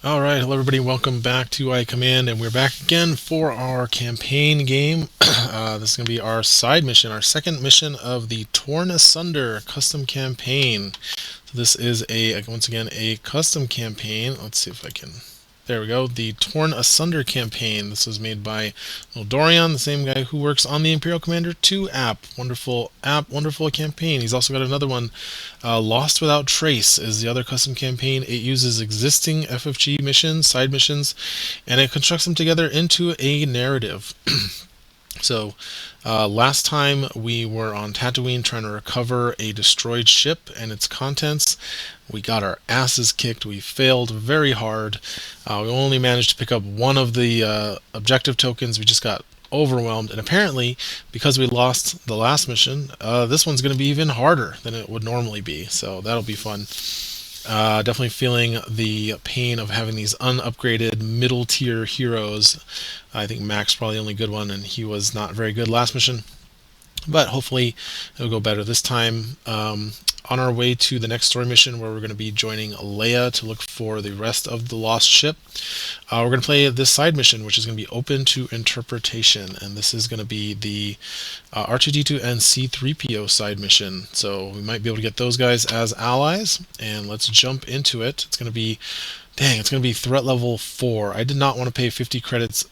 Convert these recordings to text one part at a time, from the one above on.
Alright, hello everybody, welcome back to Command, and we're back again for our campaign game. This is going to be our side mission, our second mission of the Torn Asunder custom campaign. So this is once again, a custom campaign. Let's see if I can... There we go, the Torn Asunder campaign. This was made by Dorian, the same guy who works on the Imperial Commander 2 app. Wonderful app, wonderful campaign. He's also got another one, Lost Without Trace is the other custom campaign. It uses existing FFG missions, side missions, and it constructs them together into a narrative. So, last time we were on Tatooine trying to recover a destroyed ship and its contents. We got our asses kicked. We failed very hard. We only managed to pick up one of the objective tokens. We just got overwhelmed. And apparently, because we lost the last mission, this one's going to be even harder than it would normally be. So that'll be fun. Definitely feeling the pain of having these unupgraded middle tier heroes. I think Mac's probably the only good one, and he was not very good last mission. But hopefully it'll go better this time. On our way to the next story mission, where we're going to be joining Leia to look for the rest of the lost ship, we're going to play this side mission, which is going to be open to interpretation, and this is going to be the R2D2 and C3PO side mission. So we might be able to get those guys as allies, and let's jump into it. It's going to be, it's going to be threat level 4. I did not want to pay 50 credits.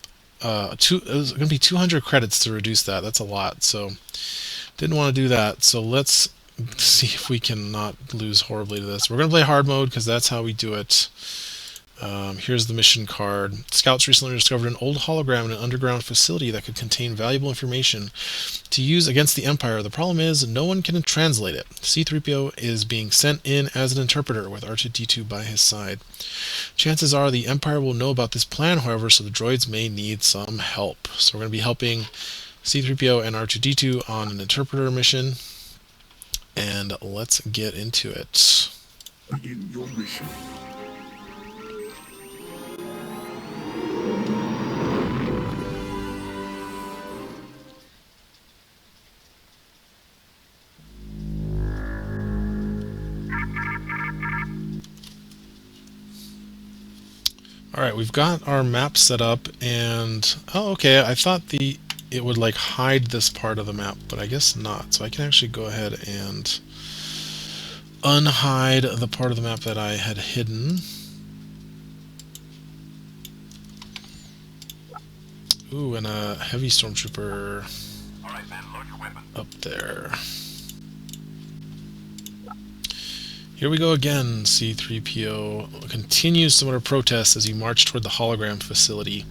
It was going to be 200 credits to reduce that. That's a lot, so didn't want to do that. So let's see if we can not lose horribly to this. We're going to play hard mode because that's how we do it. Here's the mission card. Scouts recently discovered an old hologram in an underground facility that could contain valuable information to use against the Empire. The problem is no one can translate it. C-3PO is being sent in as an interpreter with R2-D2 by his side. Chances are the Empire will know about this plan, however, so the droids may need some help. So we're going to be helping C-3PO and R2-D2 on an interpreter mission. And let's get into it. Begin your mission. Alright, we've got our map set up, and oh, okay, I thought it would like hide this part of the map, but I guess not. So I can actually go ahead and unhide the part of the map that I had hidden. Ooh, and a heavy stormtrooper up there. Here we go again. C-3PO continues to mutter protests as you march toward the hologram facility.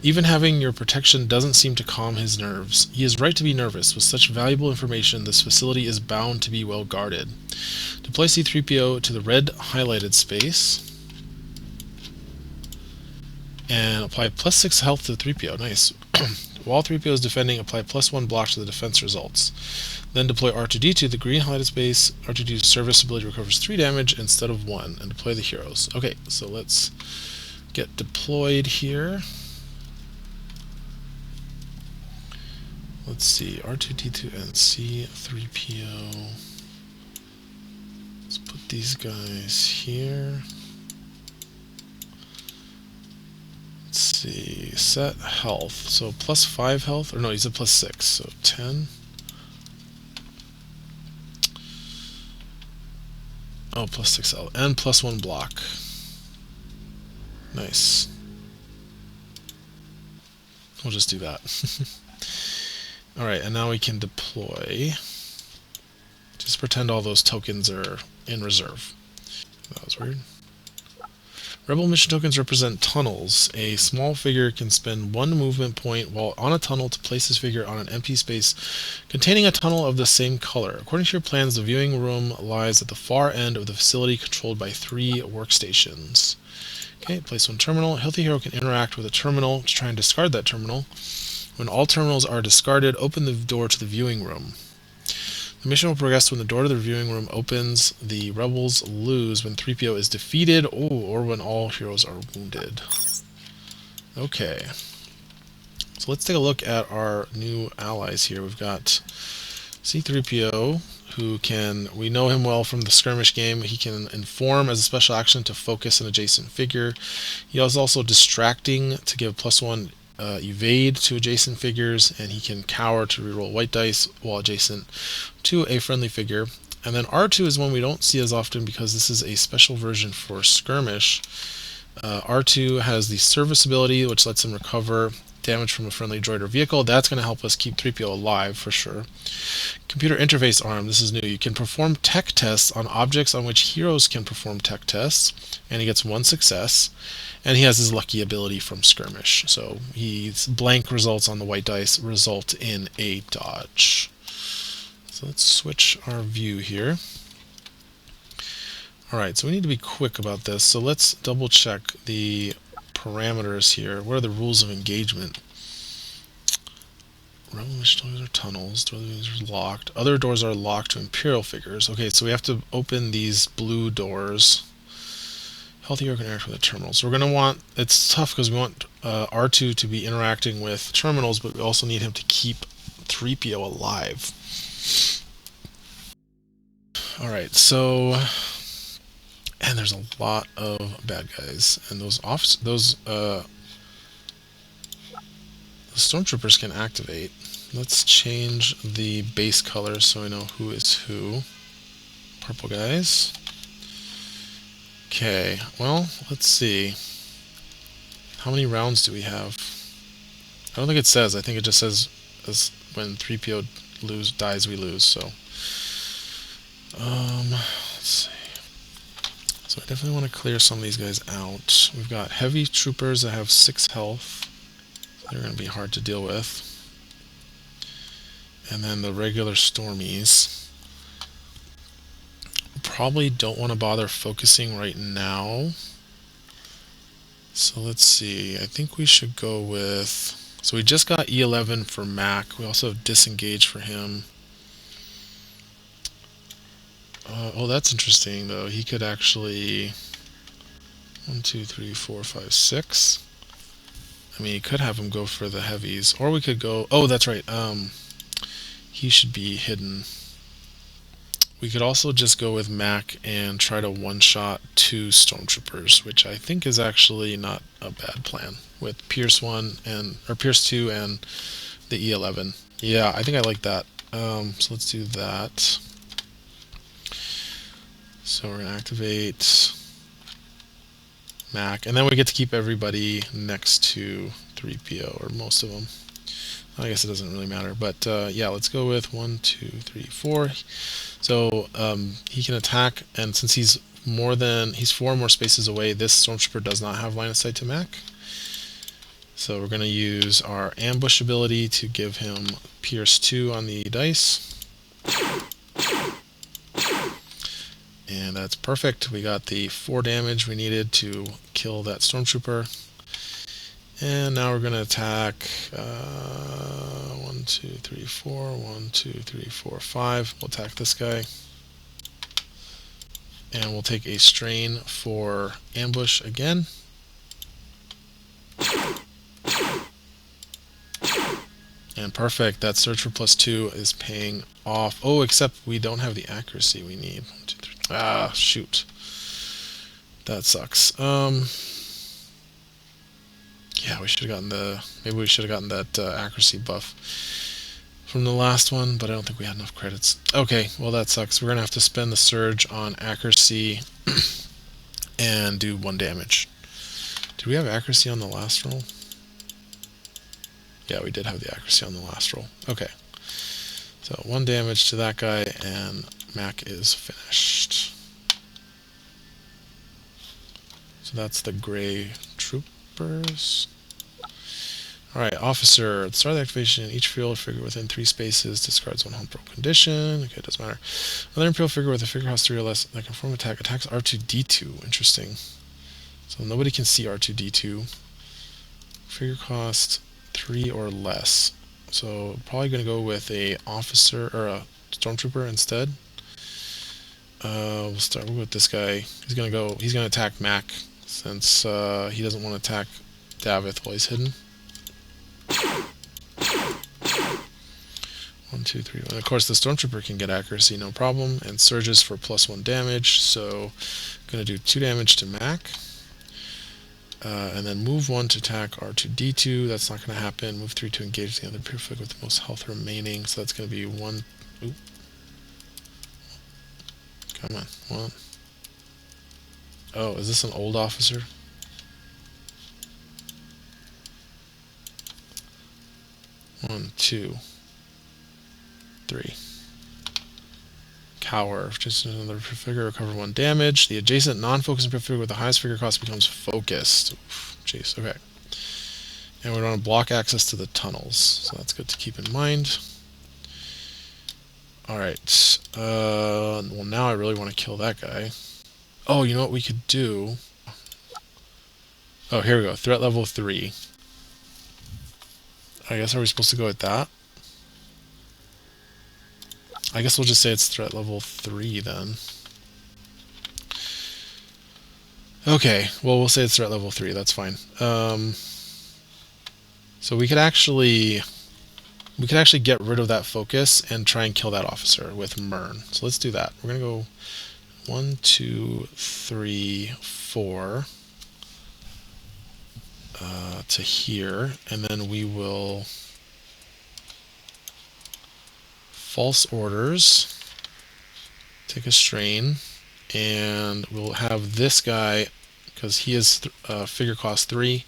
Even having your protection doesn't seem to calm his nerves. He is right to be nervous. With such valuable information, this facility is bound to be well guarded. Deploy C-3PO to the red highlighted space. And apply +6 health to 3PO. Nice. While 3PO is defending, apply +1 block to the defense results. Then deploy R2-D2 to the green highlighted space. R2-D2's service ability recovers 3 damage instead of 1, and deploy the heroes. Okay, so let's get deployed here. Let's see, R2-D2 and C-3PO. Let's put these guys here. Let's see, set health. So +5 health, or no, he's at +6, so 10. Oh, +6 health, and +1 block. Nice. We'll just do that. Alright, and now we can deploy. Just pretend all those tokens are in reserve. That was weird. Rebel mission tokens represent tunnels. A small figure can spend 1 movement point while on a tunnel to place his figure on an empty space containing a tunnel of the same color. According to your plans, the viewing room lies at the far end of the facility, controlled by 3 workstations. Okay, place 1 terminal. A healthy hero can interact with a terminal to try and discard that terminal. When all terminals are discarded, open the door to the viewing room. The mission will progress when the door to the viewing room opens. The rebels lose when 3PO is defeated, or when all heroes are wounded. Okay. So let's take a look at our new allies here. We've got C3PO, we know him well from the skirmish game. He can inform as a special action to focus an adjacent figure. He is also distracting to give +1 evade to adjacent figures, and he can cower to reroll white dice while adjacent to a friendly figure. And then R2 is one we don't see as often because this is a special version for skirmish. R2 has the service ability, which lets him recover damage from a friendly droid or vehicle. That's going to help us keep 3PO alive for sure. Computer interface arm, this is new. You can perform tech tests on objects on which heroes can perform tech tests, and he gets 1 success. And he has his lucky ability from skirmish. So his blank results on the white dice result in a dodge. So let's switch our view here. Alright, so we need to be quick about this. So let's double check the parameters here. What are the rules of engagement? Revolution doors are tunnels. Doors are locked. Other doors are locked to Imperial figures. Okay, so we have to open these blue doors. Healthy organ interact with the terminals. So we're going to want, it's tough because we want R2 to be interacting with terminals, but we also need him to keep 3PO alive. Alright, so, and there's a lot of bad guys, and those stormtroopers can activate. Let's change the base color so we know who is who. Purple guys. Okay, well, let's see. How many rounds do we have? I don't think it says. I think it just says as when 3PO dies, we lose. So, let's see. So I definitely want to clear some of these guys out. We've got heavy troopers that have 6 health. They're going to be hard to deal with. And then the regular Stormies. Probably don't want to bother focusing right now. So let's see. I think we should go with... So we just got E11 for Mac. We also have Disengage for him. Oh, that's interesting, though. He could actually... 1, 2, 3, 4, 5, 6. I mean, you could have him go for the heavies. Or we could go... Oh, that's right. He should be hidden. We could also just go with Mac and try to one-shot 2 Stormtroopers, which I think is actually not a bad plan, with Pierce 2 and the E11. Yeah, I think I like that. So let's do that. So we're going to activate Mac, and then we get to keep everybody next to 3PO, or most of them. I guess it doesn't really matter, but yeah, let's go with 1, 2, 3, 4. So he can attack, and since he's 4 more spaces away, this Stormtrooper does not have line of sight to Mac. So we're going to use our ambush ability to give him Pierce 2 on the dice. And that's perfect. We got the 4 damage we needed to kill that Stormtrooper. And now we're going to attack 1, 2, 3, 4, 1, 2, 3, 4, 5. We'll attack this guy. And we'll take a strain for ambush again. And perfect. That search for +2 is paying off. Oh, except we don't have the accuracy we need. 1, 2, 3. Ah, shoot. That sucks. Yeah, we should have gotten that accuracy buff from the last one, but I don't think we had enough credits. Okay, well that sucks. We're gonna have to spend the surge on accuracy and do 1 damage. Did we have accuracy on the last roll? Yeah, we did have the accuracy on the last roll. Okay. So 1 damage to that guy, and Mac is finished. So that's the gray troopers. Alright, officer. At the start of the activation, each field figure within 3 spaces discards 1 home pro condition. Okay, it doesn't matter. Another Imperial figure with a figure cost 3 or less that can perform attack attacks R2-D2. Interesting. So nobody can see R2-D2. Figure cost 3 or less. So probably going to go with a officer or a stormtrooper instead. We'll start with this guy. He's gonna attack Mac since he doesn't want to attack Davith while he's hidden. 1, 2, 3. And of course, the Stormtrooper can get accuracy, no problem, and surges for +1 damage. So, going to do 2 damage to Mac. And then move 1 to attack R2D2. That's not going to happen. Move 3 to engage the other Purefig with the most health remaining. So that's going to be 1. Oop. Come on. 1. Oh, is this an old officer? One, 2, 3. Cower. Just another figure, recover 1 damage. The adjacent non-focusing figure with the highest figure cost becomes focused. Jeez, okay. And we want to block access to the tunnels, so that's good to keep in mind. Alright. Well, now I really want to kill that guy. Oh, you know what we could do? Oh, here we go. Threat level 3. I guess are we supposed to go with that? I guess we'll just say it's threat level 3 then. Okay, well we'll say it's threat level 3, that's fine. So we could actually get rid of that focus and try and kill that officer with Mern. So let's do that. We're gonna go 1, 2, 3, 4 to here, and then we will false orders, take a strain, and we'll have this guy, because he is figure cost 3,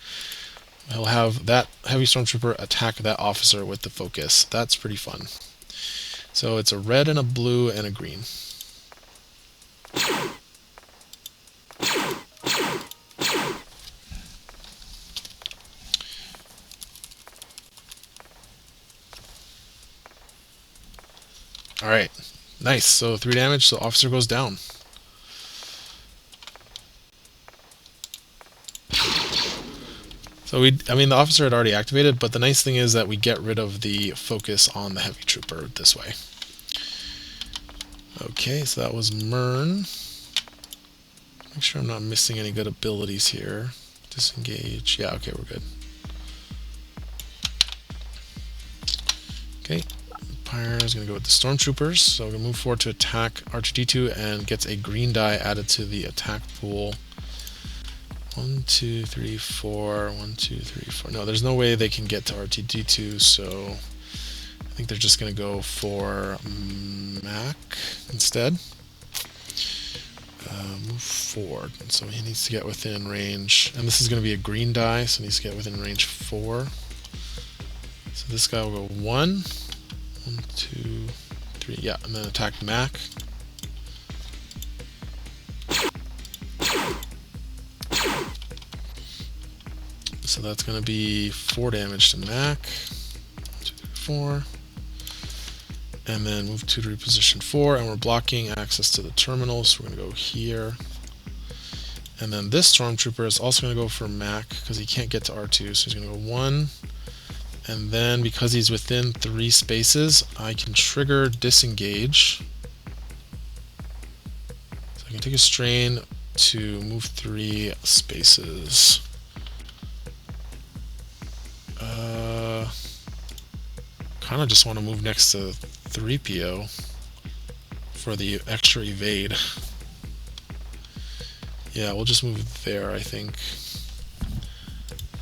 he'll have that heavy stormtrooper attack that officer with the focus. That's pretty fun. So it's a red and a blue and a green. Alright, nice. So 3 damage, so officer goes down. So the officer had already activated, but the nice thing is that we get rid of the focus on the heavy trooper this way. Okay, so that was Mern. Make sure I'm not missing any good abilities here. Disengage. Yeah, okay, we're good. Okay, Empire is going to go with the Stormtroopers. So we're going to move forward to attack R2D2 and gets a green die added to the attack pool. 1, 2, 3, 4. 1, 2, 3, 4. No, there's no way they can get to R2D2, so I think they're just going to go for Mac instead. Move forward. And so he needs to get within range. And this is going to be a green die, so he needs to get within range 4. So this guy will go 1. 1, 2, 3. Yeah, and then attack Mac. So that's going to be 4 damage to Mac. 1, 2, 3, 4. And then move 2 to reposition 4, and we're blocking access to the terminal, so we're going to go here. And then this Stormtrooper is also going to go for Mac, because he can't get to R2, so he's going to go 1. And then, because he's within 3 spaces, I can trigger disengage. So I can take a strain to move 3 spaces. Kind of just want to move next to 3PO for the extra evade. Yeah, we'll just move there, I think.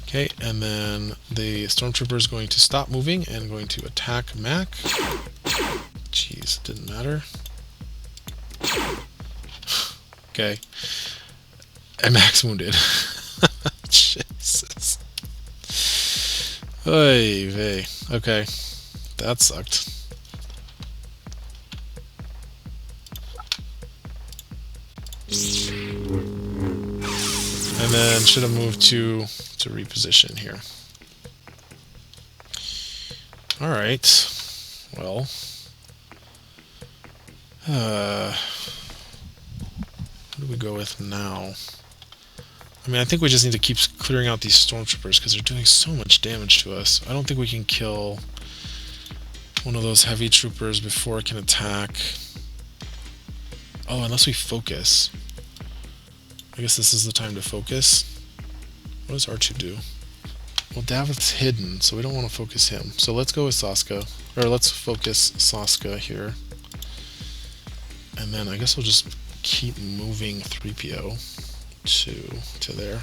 Okay, and then the Stormtrooper is going to stop moving and going to attack Mac. Jeez, didn't matter. Okay. And Mac's wounded. Jesus. Oy vey. Okay. That sucked. And then should have moved to reposition here. Alright. Well. What do we go with now? I mean, I think we just need to keep clearing out these Stormtroopers because they're doing so much damage to us. I don't think we can kill one of those heavy troopers before it can attack. Oh, unless we focus. I guess this is the time to focus. What does R2 do? Well, Davith's hidden, so we don't want to focus him. So let's go with Saska. Or let's focus Saska here. And then I guess we'll just keep moving 3PO to there.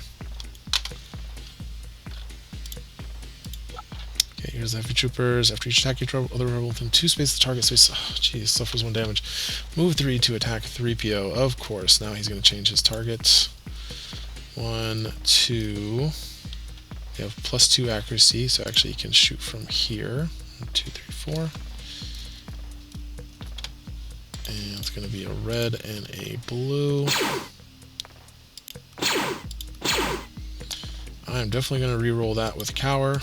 Okay, here's the heavy troopers. After each attack, you other rebel within 2 spaces, the target space. Oh, geez, suffers 1 damage. Move 3 to attack 3PO. Of course, now he's going to change his target. 1, 2. We have +2 accuracy, so actually he can shoot from here. 1, 2, 3, 4. And it's going to be a red and a blue. I'm definitely going to re-roll that with Cower.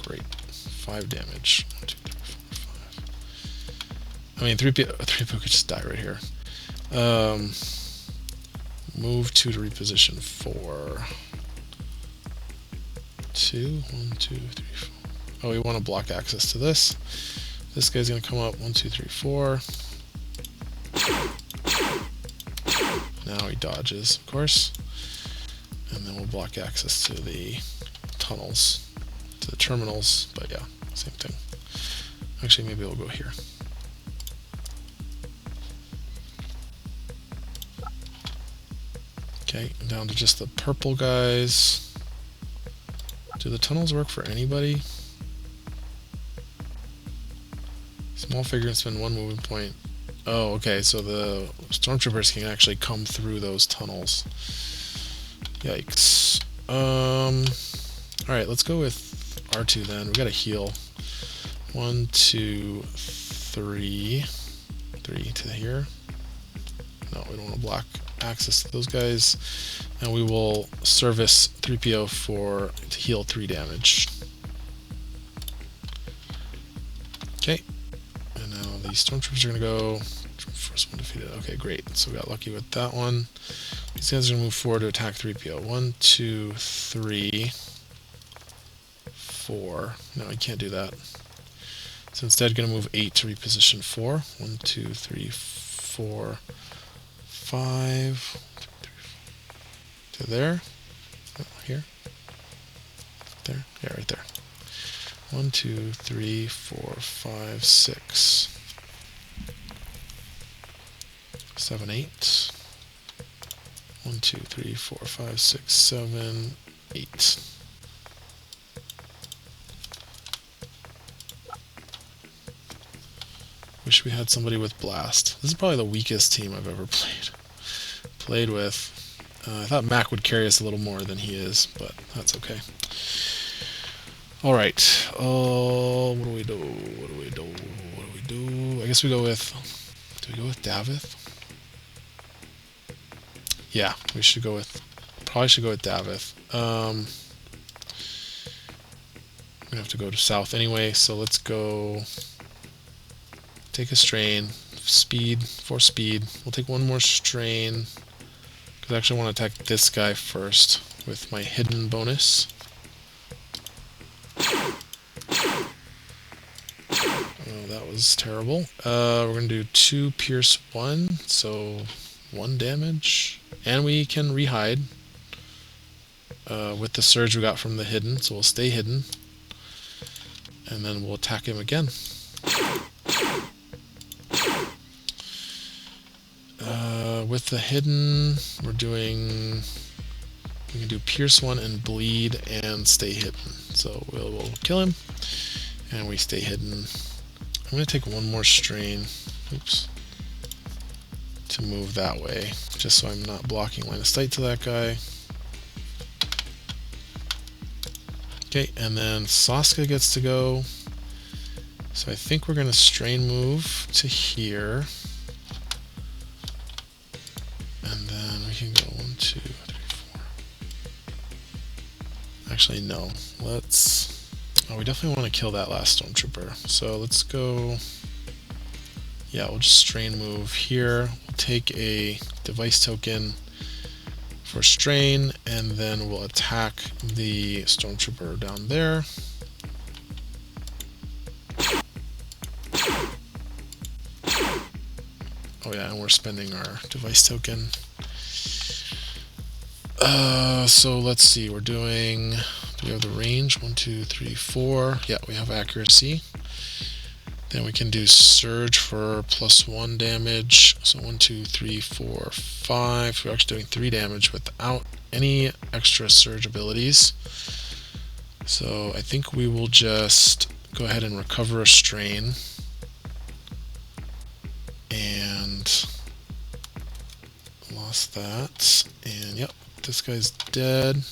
Great. 5 damage. 1, 2, 3, 4, 5. I mean, 3PO could just die right here. Move 2 to reposition 4. 2. 1, 2, 3, 4. Oh, we want to block access to this. This guy's going to come up. 1, 2, 3, 4. Now he dodges, of course. And then we'll block access to the tunnels, to the terminals, but yeah, same thing. Actually, maybe we'll go here. Okay, down to just the purple guys. Do the tunnels work for anybody? Small figure and spend 1 moving point. Oh, okay, so the stormtroopers can actually come through those tunnels. Yikes. Alright, let's go with R2 then. We gotta heal. 1, 2, 3. 3 to here. No, we don't want to block access to those guys. And we will service 3PO to heal 3 damage. Okay. And now the stormtroopers are gonna go. First one defeated. Okay, great. So we got lucky with that one. These guys are gonna move forward to attack 3PO. 1, 2, 3, 4. No, I can't do that. So instead, gonna move 8 to reposition 4. 1, 2, 3, 4, 5. To there. Oh, here. There. Yeah, right there. 1, 2, 3, 4, 5, 6, 7, 8. 1, 2, 3, 4, 5, 6, 7, 8. Wish we had somebody with blast. This is probably the weakest team I've ever played with. I thought Mac would carry us a little more than he is, but that's okay. Alright, what do we do? What do we do? What do we do? I guess we go with... Do we go with Davith? Yeah, we should go with... Probably should go with Davith. I'm gonna have to go to south anyway, so let's go... Take a strain. Speed. For speed. We'll take 1 more strain. Because I actually want to attack this guy first with my hidden bonus. Oh, that was terrible. We're going to do 2 pierce 1, so 1 damage. And we can rehide with the surge we got from the hidden, so we'll stay hidden. And then we'll attack him again. With the hidden, we can do pierce 1 and bleed and stay hidden. So we'll kill him, and we stay hidden. I'm going to take 1 more strain, oops, to move that way, just so I'm not blocking line of sight to that guy. Okay, and then Saska gets to go. So I think we're going to strain move to here. And then we can go 1, 2, 3, 4. Actually, no. Let's... Oh, we definitely want to kill that last stormtrooper. So let's go... Yeah, we'll just strain move here. We'll take a device token for strain, and then we'll attack the stormtrooper down there. Oh yeah, and we're spending our device token. So let's see, we're doing Do we have the range? 1, 2, 3, 4. Yeah, we have accuracy. Then we can do surge for +1 damage. So 1, 2, 3, 4, 5. We're actually doing 3 damage without any extra surge abilities. So I think we will just go ahead and recover a strain. And lost that. And yep, this guy's dead.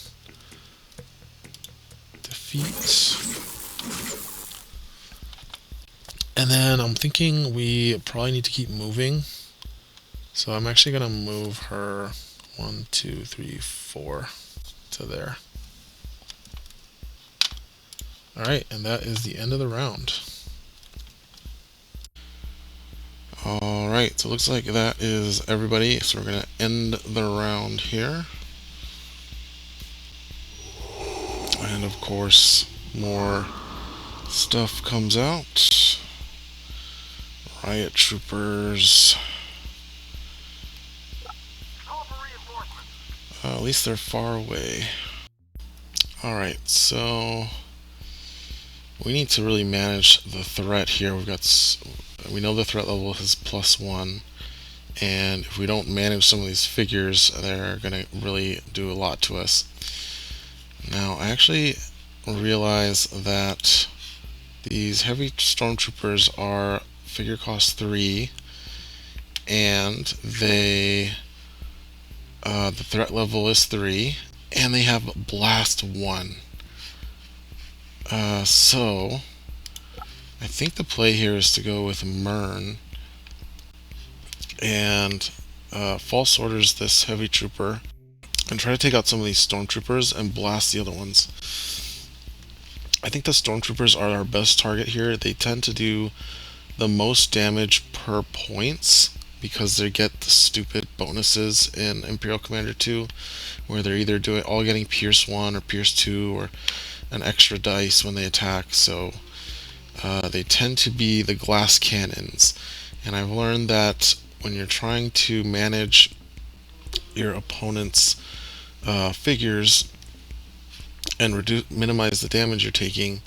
Defeat. And then I'm thinking we probably need to keep moving. So I'm actually going to move her 1, 2, 3, 4 to there. Alright, and that is the end of the round. Alright, so it looks like that is everybody. So we're going to end the round here. And of course, more stuff comes out. Riot troopers. At least they're far away. Alright, so we need to really manage the threat here. We know the threat level is +1, and if we don't manage some of these figures, they're going to really do a lot to us. Now, I actually realize that these heavy stormtroopers are figure cost 3, and the threat level is 3, and they have blast 1. So I think the play here is to go with Mern and false orders this heavy trooper and try to take out some of these stormtroopers and blast the other ones. I think the stormtroopers are our best target here. They tend to do the most damage per points because they get the stupid bonuses in Imperial Commander 2 where they're either all getting Pierce 1 or Pierce 2 or an extra dice when they attack. So they tend to be the glass cannons. And I've learned that when you're trying to manage your opponent's figures and minimize the damage you're taking,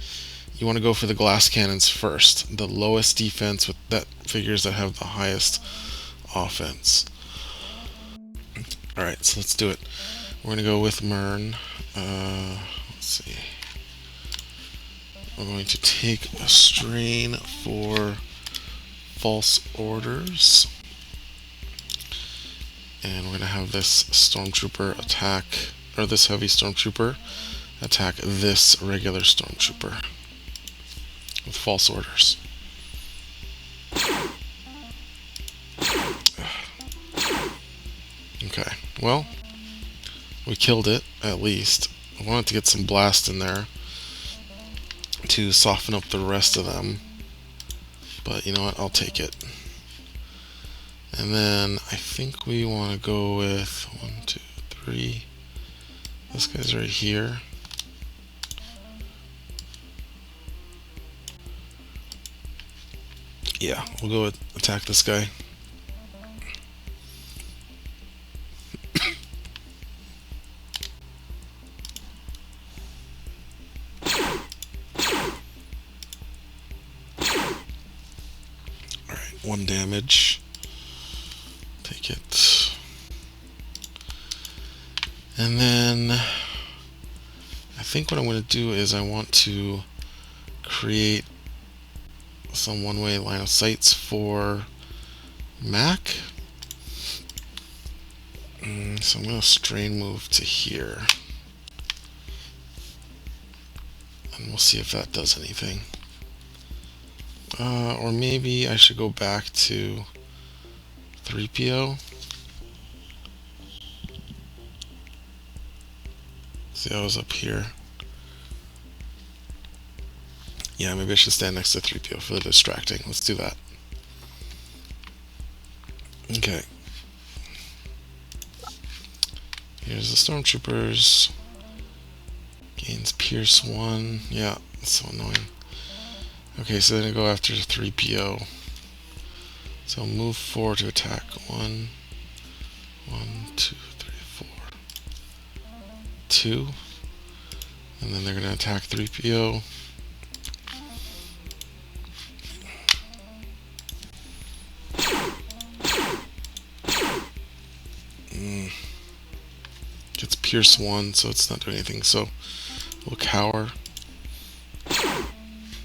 you want to go for the glass cannons first. The lowest defense with figures that have the highest offense. Alright, so let's do it. We're going to go with Mern. Let's see. We're going to take a strain for false orders. And we're going to have this stormtrooper attack, or this heavy stormtrooper attack this regular stormtrooper with false orders. Okay, well, we killed it, at least. I wanted to get some blast in there to soften up the rest of them. But you know what, I'll take it. And then I think we want to go with 1, 2, 3. This guy's right here. Yeah, we'll go with attack this guy. Alright, 1 damage. Take it. And then I think what I'm going to do is I want to create some one-way line of sights for Mac. So I'm going to strain move to here. And we'll see if that does anything. Or maybe I should go back to 3PO. See, I was up here. Yeah, maybe I should stand next to 3PO for the distracting. Let's do that. Okay. Here's the stormtroopers. Gains Pierce 1. Yeah, that's so annoying. Okay, so then I go after 3PO. So move 4 to attack. 1, 1, 2, 3, 4. 2. And then they're going to attack 3PO. Gets Pierce 1, so it's not doing anything. So we'll cower.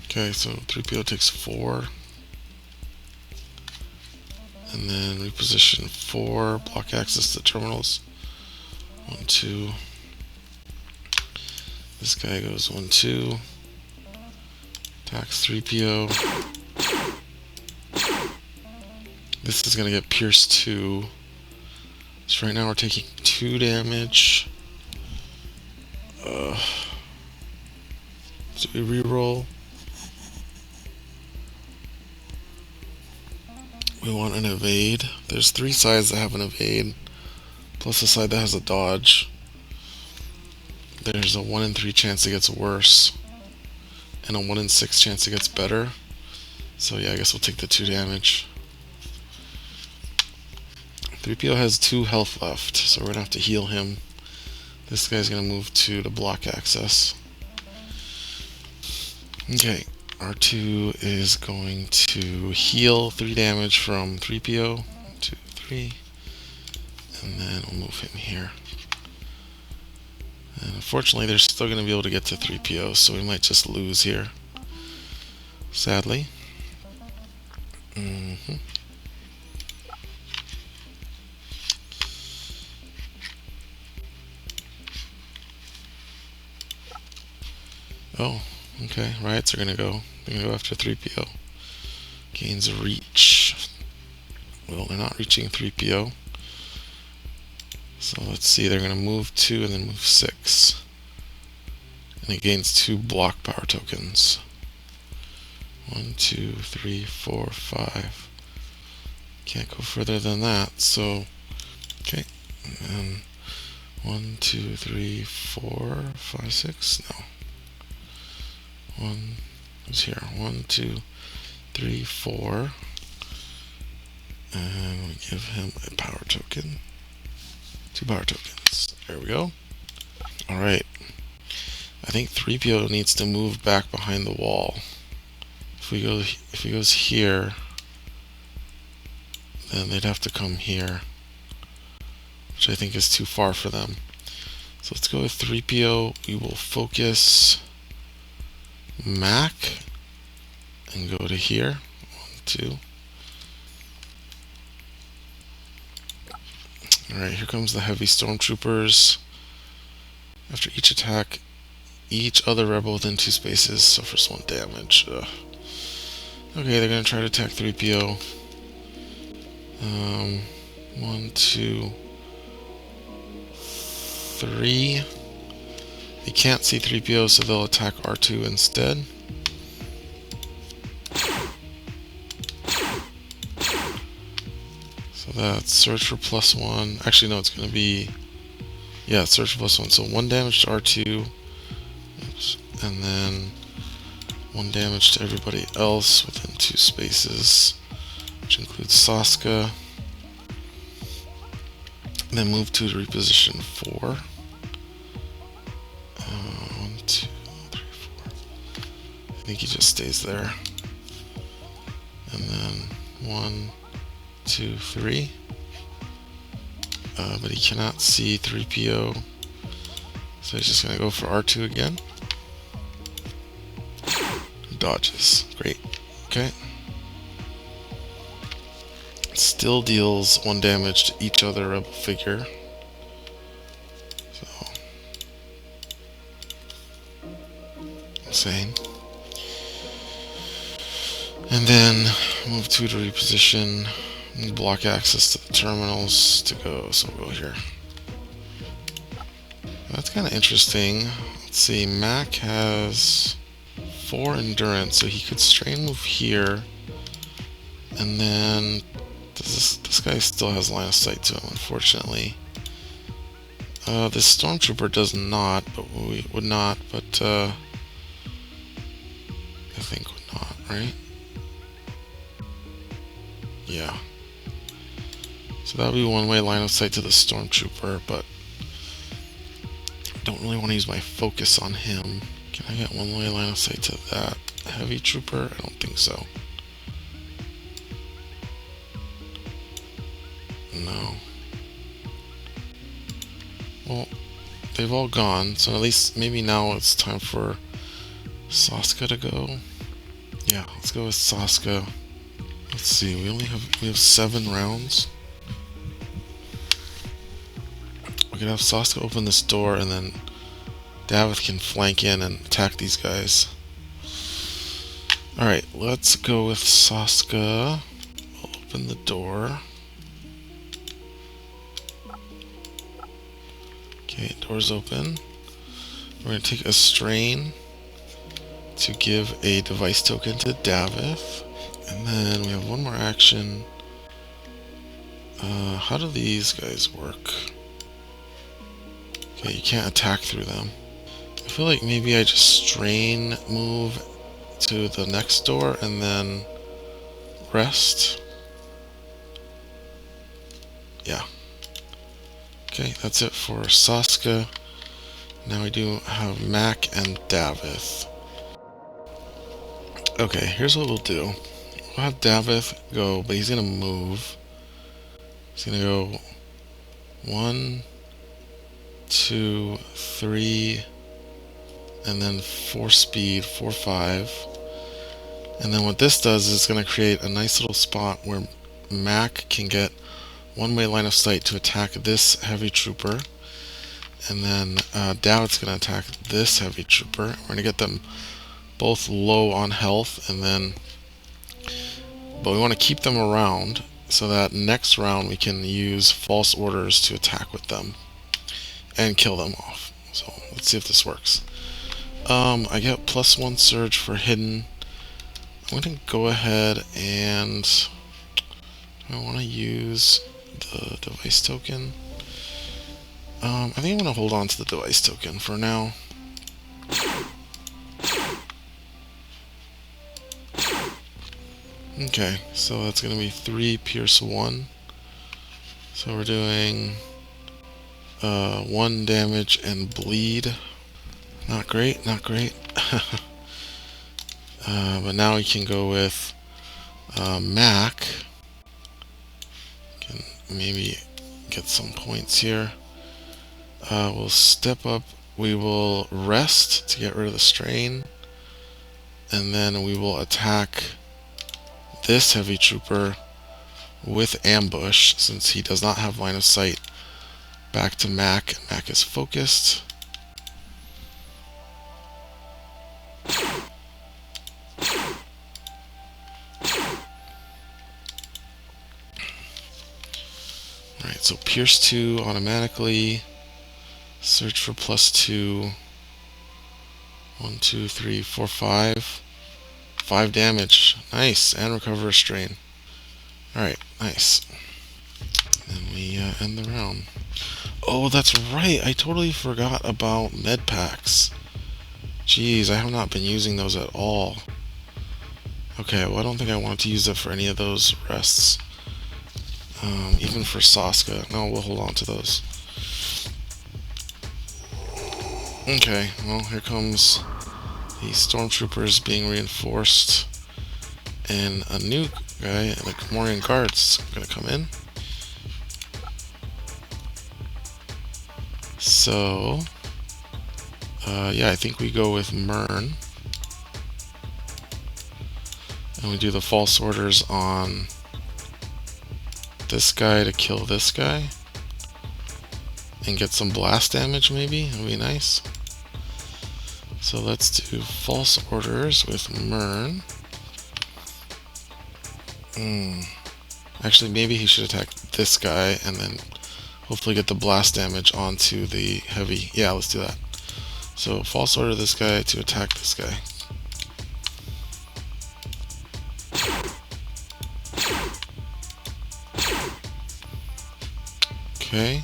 Okay, so 3PO takes 4. And then reposition 4. Block access to terminals. 1, 2. This guy goes 1, 2. Attacks 3PO. This is going to get Pierce 2. So right now we're taking 2 damage. So we reroll. We want an evade. There's 3 sides that have an evade, plus a side that has a dodge. There's a 1 in 3 chance it gets worse, and a 1 in 6 chance it gets better. So yeah, I guess we'll take the 2 damage. 3PO has 2 health left, so we're gonna have to heal him. This guy's gonna move to the block access. Okay, R2 is going to heal 3 damage from 3PO. 1, 2, 3. And then we'll move him here. And unfortunately, they're still going to be able to get to 3PO, so we might just lose here. Sadly. Oh, okay. Riots are going to go. They're going to go after 3PO. Gains reach. Well, they're not reaching 3PO. So let's see. They're going to move 2 and then move 6. And it gains 2 block power tokens. 1, 2, 3, 4, 5. Can't go further than that. So, okay. And then 1, 2, 3, 4, 5, 6. No. 1 is here. 1, 2, 3, 4. And we give him a power token. 2 power tokens. There we go. Alright. I think 3PO needs to move back behind the wall. If he goes here, then they'd have to come here, which I think is too far for them. So let's go with 3PO. We will focus Mac and go to here. 1, 2. Alright, here comes the heavy stormtroopers. After each attack, each other rebel within 2 spaces suffers 1 damage. Ugh. Okay, they're going to try to attack 3PO. 1, 2, 3. They can't see 3PO, so they'll attack R2 instead. So that's search for +1. Actually, no, it's going to be... Yeah, search for +1. So 1 damage to R2. Oops. And then 1 damage to everybody else within 2 spaces, which includes Saska. And then move 2 to reposition 4. 1, 2, 3, 4. I think he just stays there. And then 1, 2, 3. But he cannot see 3PO, so he's just going to go for R2 again. Dodges. Great. Okay. Still deals 1 damage to each other rebel figure. So, insane. And then move 2 to reposition. Block access to the terminals to go. So we'll go here. That's kind of interesting. Let's see. Mac has 4 endurance, so he could strain move here, and then this guy still has line of sight to him, unfortunately. This stormtrooper does not, but we would not, but I think would not, right? Yeah. So that would be one way line of sight to the stormtrooper, but don't really want to use my focus on him. Can I get one way line of sight to that heavy trooper? I don't think so. No. Well, they've all gone, so at least maybe now it's time for Saska to go. Yeah, let's go with Saska. Let's see, we have 7 rounds. We could have Saska open this door, and then Davith can flank in and attack these guys. Alright, let's go with Saska. We'll open the door. Okay, door's open. We're going to take a strain to give a device token to Davith. And then we have one more action. How do these guys work? Okay, you can't attack through them. I feel like maybe I just strain move to the next door and then rest. Yeah. Okay, that's it for Saska. Now we do have Mac and Davith. Okay, here's what we'll do. We'll have Davith go, but he's gonna move. He's gonna go 1, 2, 3, and then 4 speed, 4, 5. And then what this does is it's gonna create a nice little spot where Mac can get one-way line of sight to attack this heavy trooper. And then Davith's gonna attack this heavy trooper. We're gonna get them both low on health, and then but we want to keep them around so that next round we can use false orders to attack with them and kill them off. So let's see if this works. I get +1 surge for hidden. I'm going to go ahead and I want to use the device token. I think I'm going to hold on to the device token for now. Okay, so that's going to be 3 pierce 1. So we're doing 1 damage and bleed. Not great, not great. But now we can go with Mac. Can maybe get some points here. We'll step up. We will rest to get rid of the strain. And then we will attack this heavy trooper with ambush, since he does not have line of sight back to Mac. Mac is focused. Alright, so Pierce 2 automatically. Search for +2. 1, 2, 3, 4, 5. 5 damage. Nice. And recover a strain. Alright, nice. And we end the round. Oh, that's right. I totally forgot about med packs. Jeez, I have not been using those at all. Okay, well, I don't think I want to use it for any of those rests. Even for Saska. No, we'll hold on to those. Okay, well, here comes the stormtroopers being reinforced. And a new guy, like Morian Guards, gonna come in. So, yeah, I think we go with Mern. And we do the false orders on this guy to kill this guy. And get some blast damage, maybe? That would be nice. So let's do false orders with Mern. Actually, maybe he should attack this guy and then hopefully get the blast damage onto the heavy. Yeah, let's do that. So false order this guy to attack this guy. Okay.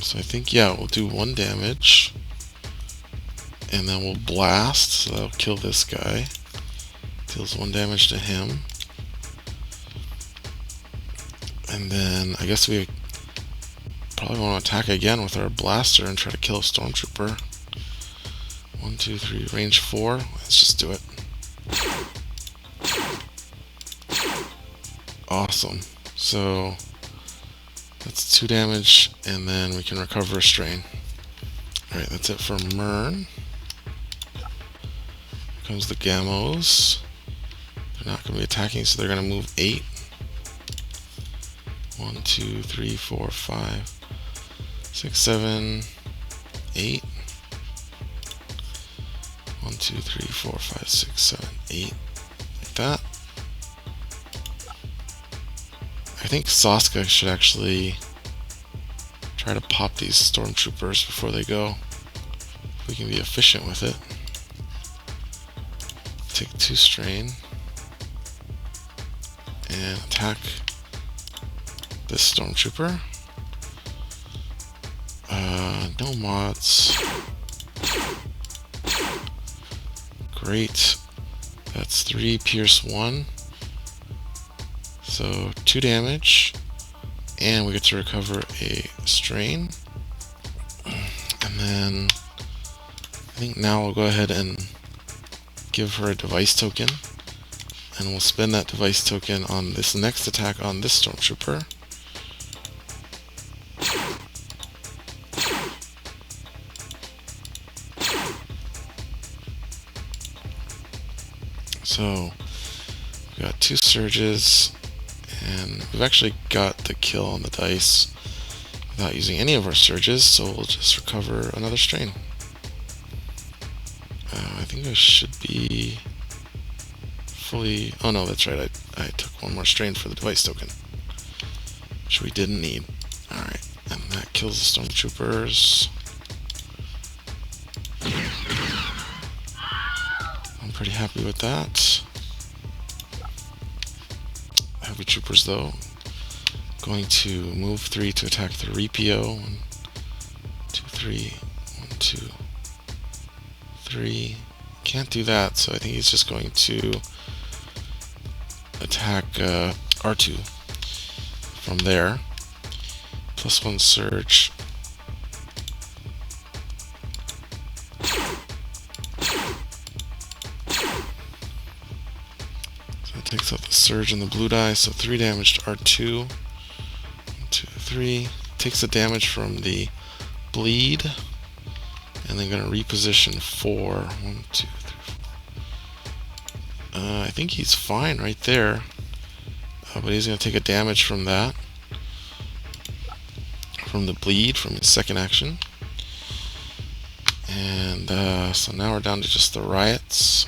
So I think, yeah, we'll do 1 damage. And then we'll blast, so that'll kill this guy. Deals 1 damage to him. And then I guess we probably want to attack again with our blaster and try to kill a stormtrooper. 1, 2, 3, range 4. Let's just do it. Awesome. So that's 2 damage, and then we can recover a strain. Alright, that's it for Mern. Here comes the Gamos. They're not going to be attacking, so they're going to move 8. 1, 2, 3, 4, 5, 6, 7, 8. 1, 2, 3, 4, 5, 6, 7, 8. Like that. I think Saska should actually try to pop these stormtroopers before they go. If we can be efficient with it. Take 2 strain and attack this stormtrooper. No mods. Great. That's 3 Pierce 1. So 2 damage. And we get to recover a strain. And then I think now we'll go ahead and give her a device token. And we'll spend that device token on this next attack on this stormtrooper. So we've got 2 surges, and we've actually got the kill on the dice without using any of our surges, so we'll just recover another strain. I think I should be fully... Oh no, that's right, I took 1 more strain for the device token, which we didn't need. Alright, and that kills the stormtroopers. I'm pretty happy with that. Heavy troopers, though, going to move 3 to attack the Repio. 1, 2, 3. 1, 2, 3. Can't do that, so I think he's just going to attack R2 from there. +1 surge. Takes up the surge and the blue die, so 3 damage to R2. 1, 2, 3. Takes the damage from the bleed, and then gonna reposition 4. 1, 2, 3, 4. I think he's fine right there, but he's gonna take a damage from that, from the bleed, from his second action. And so now we're down to just the riots.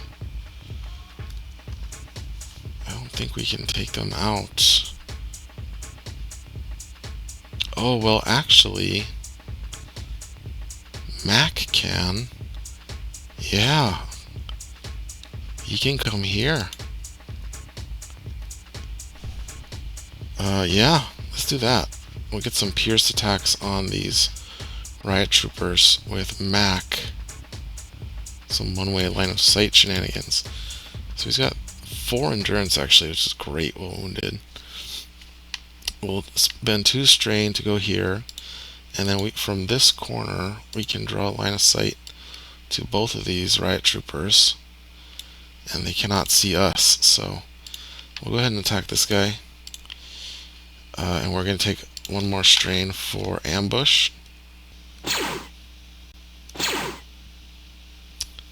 I think we can take them out. Oh, well, actually, Mac can. Yeah. He can come here. Yeah, let's do that. We'll get some pierced attacks on these riot troopers with Mac. Some one-way line of sight shenanigans. So he's got 4 endurance actually, which is great while wounded. We'll spend 2 strain to go here, and then from this corner we can draw a line of sight to both of these riot troopers, and they cannot see us, so we'll go ahead and attack this guy. And we're going to take 1 more strain for ambush.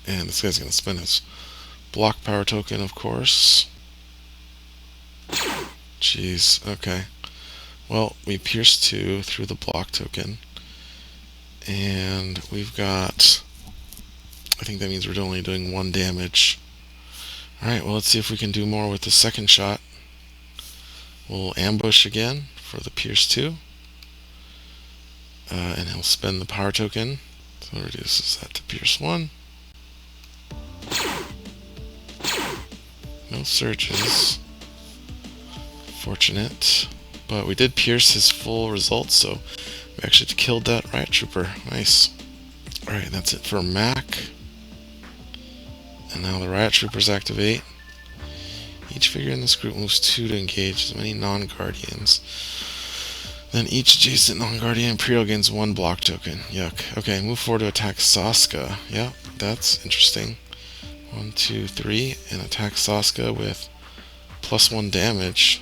And this guy's going to spend his block power token, of course. Jeez, okay. Well, we pierced 2 through the block token. And we've got... I think that means we're only doing 1 damage. Alright, well, let's see if we can do more with the second shot. We'll ambush again for the pierce 2. And he'll spend the power token. So it reduces that to pierce 1. No surges. Fortunate. But we did pierce his full result, so we actually killed that riot trooper. Nice. Alright, that's it for Mac. And now the riot troopers activate. Each figure in this group moves 2 to engage as many non-guardians. Then each adjacent non-guardian Imperial gains 1 block token. Yuck. Okay, move forward to attack Saska. Yeah, that's interesting. 1, 2, 3, and attack Saska with +1 damage.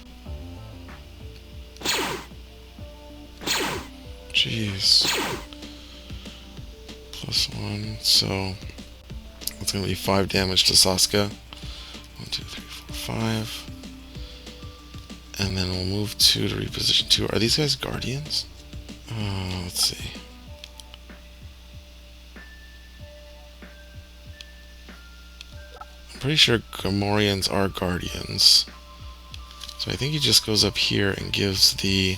Jeez. +1, so it's going to be 5 damage to Saska. 1, 2, 3, 4, 5. And then we'll move 2 to reposition 2. Are these guys guardians? Let's see. I'm pretty sure Gamorreans are guardians. So I think he just goes up here and gives the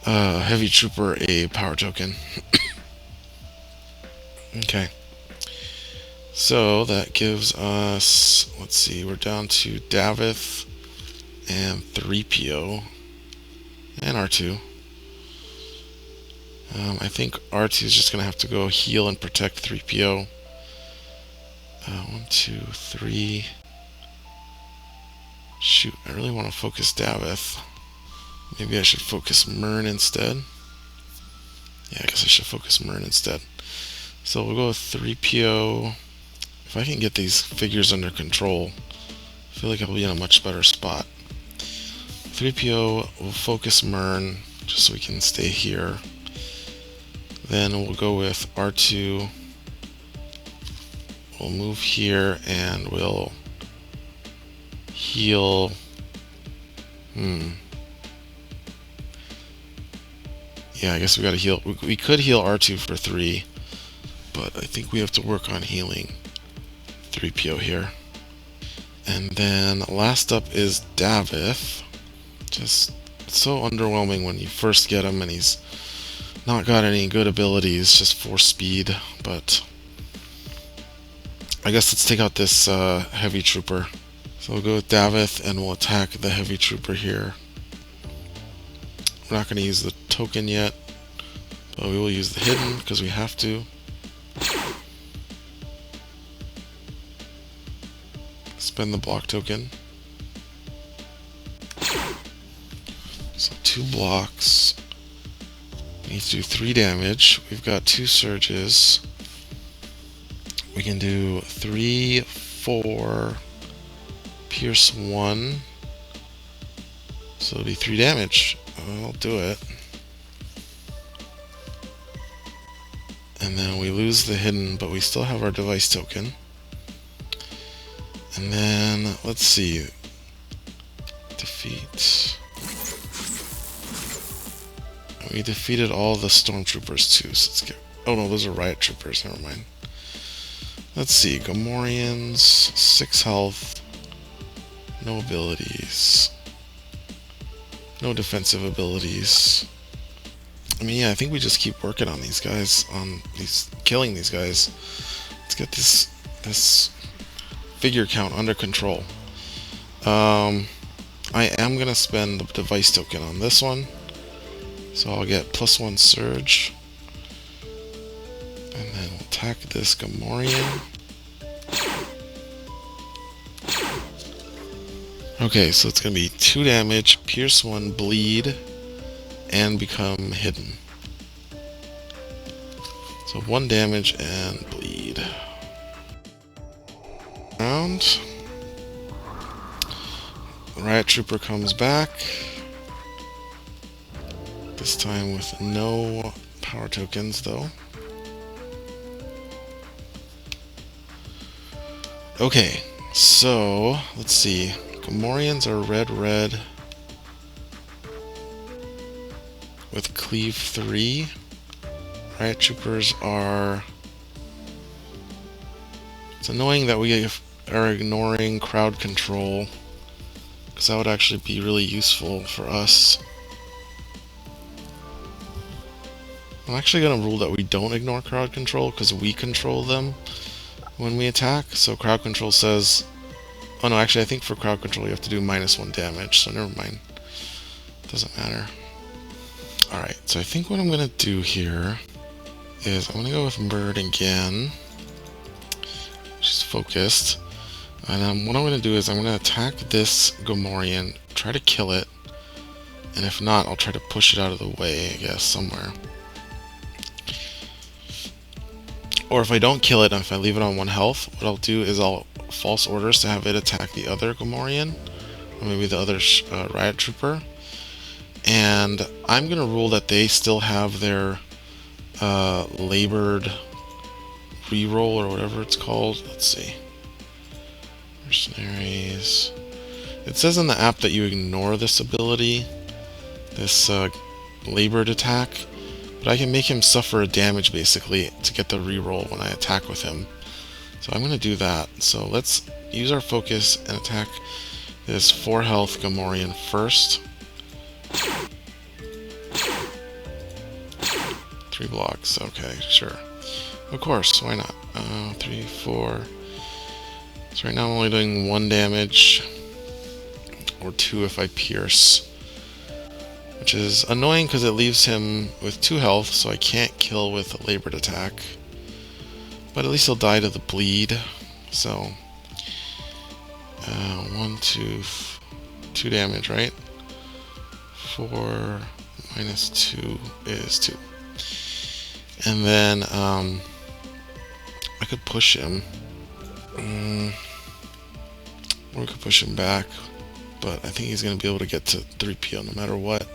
heavy trooper a power token. Okay. So that gives us, let's see, we're down to Davith and 3PO and R2. I think R2 is just going to have to go heal and protect 3PO. 1, 2, 3. Shoot, I really want to focus Davith. Maybe I should focus Mern instead. Yeah, I guess I should focus Mern instead. So we'll go with 3PO. If I can get these figures under control, I feel like I'll be in a much better spot. 3PO will focus Mern, just so we can stay here. Then we'll go with R2. We'll move here and we'll heal. Yeah, I guess we gotta heal. We could heal R2 for 3, but I think we have to work on healing 3PO here. And then last up is Davith. Just so underwhelming when you first get him and he's not got any good abilities, just 4 speed, but I guess let's take out this heavy trooper. So we'll go with Davith and we'll attack the heavy trooper here. We're not going to use the token yet, but we will use the hidden because we have to. Spend the block token. So 2 blocks. We need to do 3 damage. We've got 2 surges. We can do 3, 4, pierce 1. So it'll be 3 damage. I'll do it. And then we lose the hidden, but we still have our device token. And then, let's see. Defeat. We defeated all the stormtroopers too, so let's get... Oh no, those are riot troopers, never mind. Let's see, Gamorreans, 6 health, no abilities, no defensive abilities. I mean, yeah, I think we just keep working on these guys, killing these guys. Let's get this figure count under control. I am gonna spend the device token on this one, so I'll get +1 surge. And then we'll attack this Gamorrean. Okay, so it's going to be 2 damage, pierce 1, bleed, and become hidden. So 1 damage and bleed. Round. The riot trooper comes back. This time with no power tokens though. Okay, so let's see. Gamorreans are red with cleave 3. Riot troopers are... It's annoying that we are ignoring crowd control, because that would actually be really useful for us. I'm actually going to rule that we don't ignore crowd control because we control them when we attack. So crowd control says... Oh no, actually I think for crowd control you have to do -1 damage, so never mind. Doesn't matter. Alright, so I think what I'm going to do here is I'm going to go with Bird again. She's focused. And what I'm going to do is I'm going to attack this Gamorrean, try to kill it, And if not, I'll try to push it out of the way, I guess, somewhere. Or if I don't kill it, and if I leave it on 1 health, what I'll do is I'll false orders to have it attack the other Gamorrean, or maybe the other Riot Trooper. And I'm going to rule that they still have their labored reroll, or whatever it's called. Let's see. Mercenaries. It says in the app that you ignore this ability, this labored attack, but I can make him suffer a damage basically to get the reroll when I attack with him. So I'm going to do that. So let's use our focus and attack this 4 health Gamorrean first. 3 blocks, okay, sure. Of course, why not? 3, 4. So right now I'm only doing 1 damage, or 2 if I pierce. Which is annoying because it leaves him with 2 health, so I can't kill with a labored attack. But at least he'll die to the bleed. So, 1, 2 damage, right? 4 minus 2 is 2. And then, I could push him. Or we could push him back. But I think he's going to be able to get to 3PO no matter what.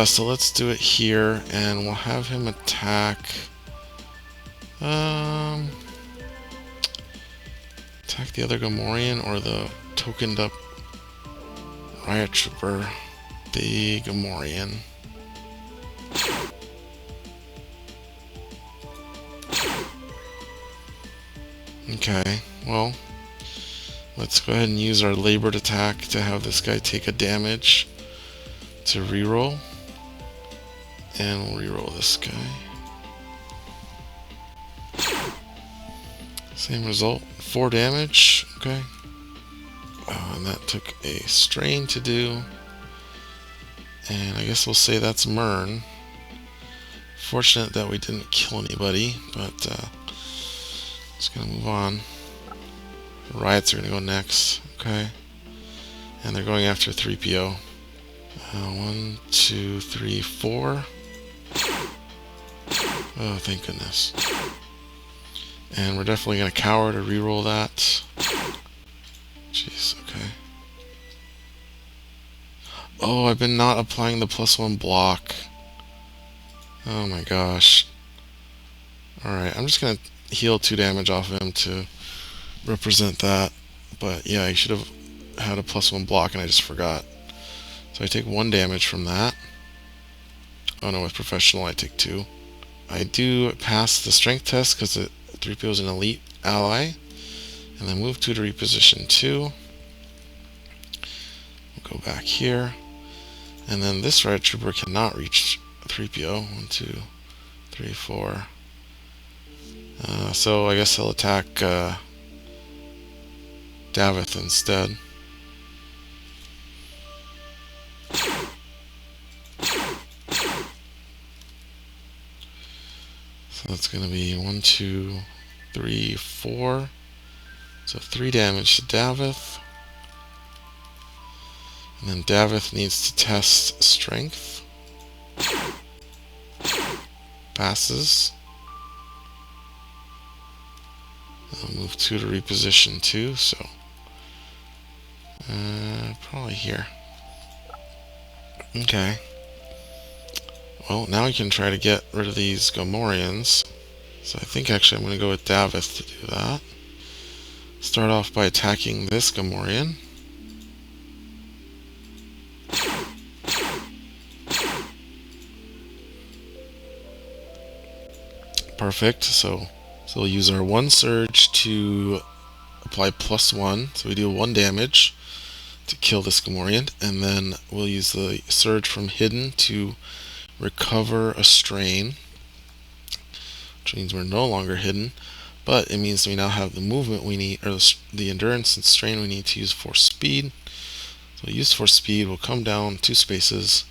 So let's do it here, and we'll have him attack. Attack the other Gamorrean or the tokened up Riot Trooper, the Gamorrean. Okay, well, let's go ahead and use our labored attack to have this guy take a damage to reroll. And we'll reroll this guy. Same result, 4 damage, okay. And that took a strain to do. And I guess we'll say that's Mern. Fortunate that we didn't kill anybody, but just gonna move on. The riots are gonna go next, okay. And they're going after 3PO. 1, 2, 3, 4. Oh, thank goodness. And we're definitely going to cower to reroll that. Jeez, okay. Oh, I've been not applying the +1 block. Oh my gosh. Alright, I'm just going to heal 2 damage off of him to represent that. But yeah, I should have had a +1 block and I just forgot. So I take 1 damage from that. Oh no, with professional I take 2. I do pass the strength test because 3PO is an elite ally. And then move 2 to reposition 2. We'll go back here. And then this Riot Trooper cannot reach 3PO. 1, 2, 3, 4. So I guess he'll attack Davith instead. So that's going to be 1, 2, 3, 4. So 3 damage to Davith. And then Davith needs to test strength. Passes. I'll move 2 to reposition 2, so probably here. Okay. Well, now we can try to get rid of these Gamorreans. So I think actually I'm going to go with Davith to do that. Start off by attacking this Gamorrean. Perfect. So we'll use our 1 surge to apply +1. So we deal 1 damage to kill this Gamorrean. And then we'll use the surge from hidden to recover a strain, which means we're no longer hidden, but it means we now have the movement we need, or the endurance and strain we need to use for speed. So use for speed, we'll come down 2 spaces,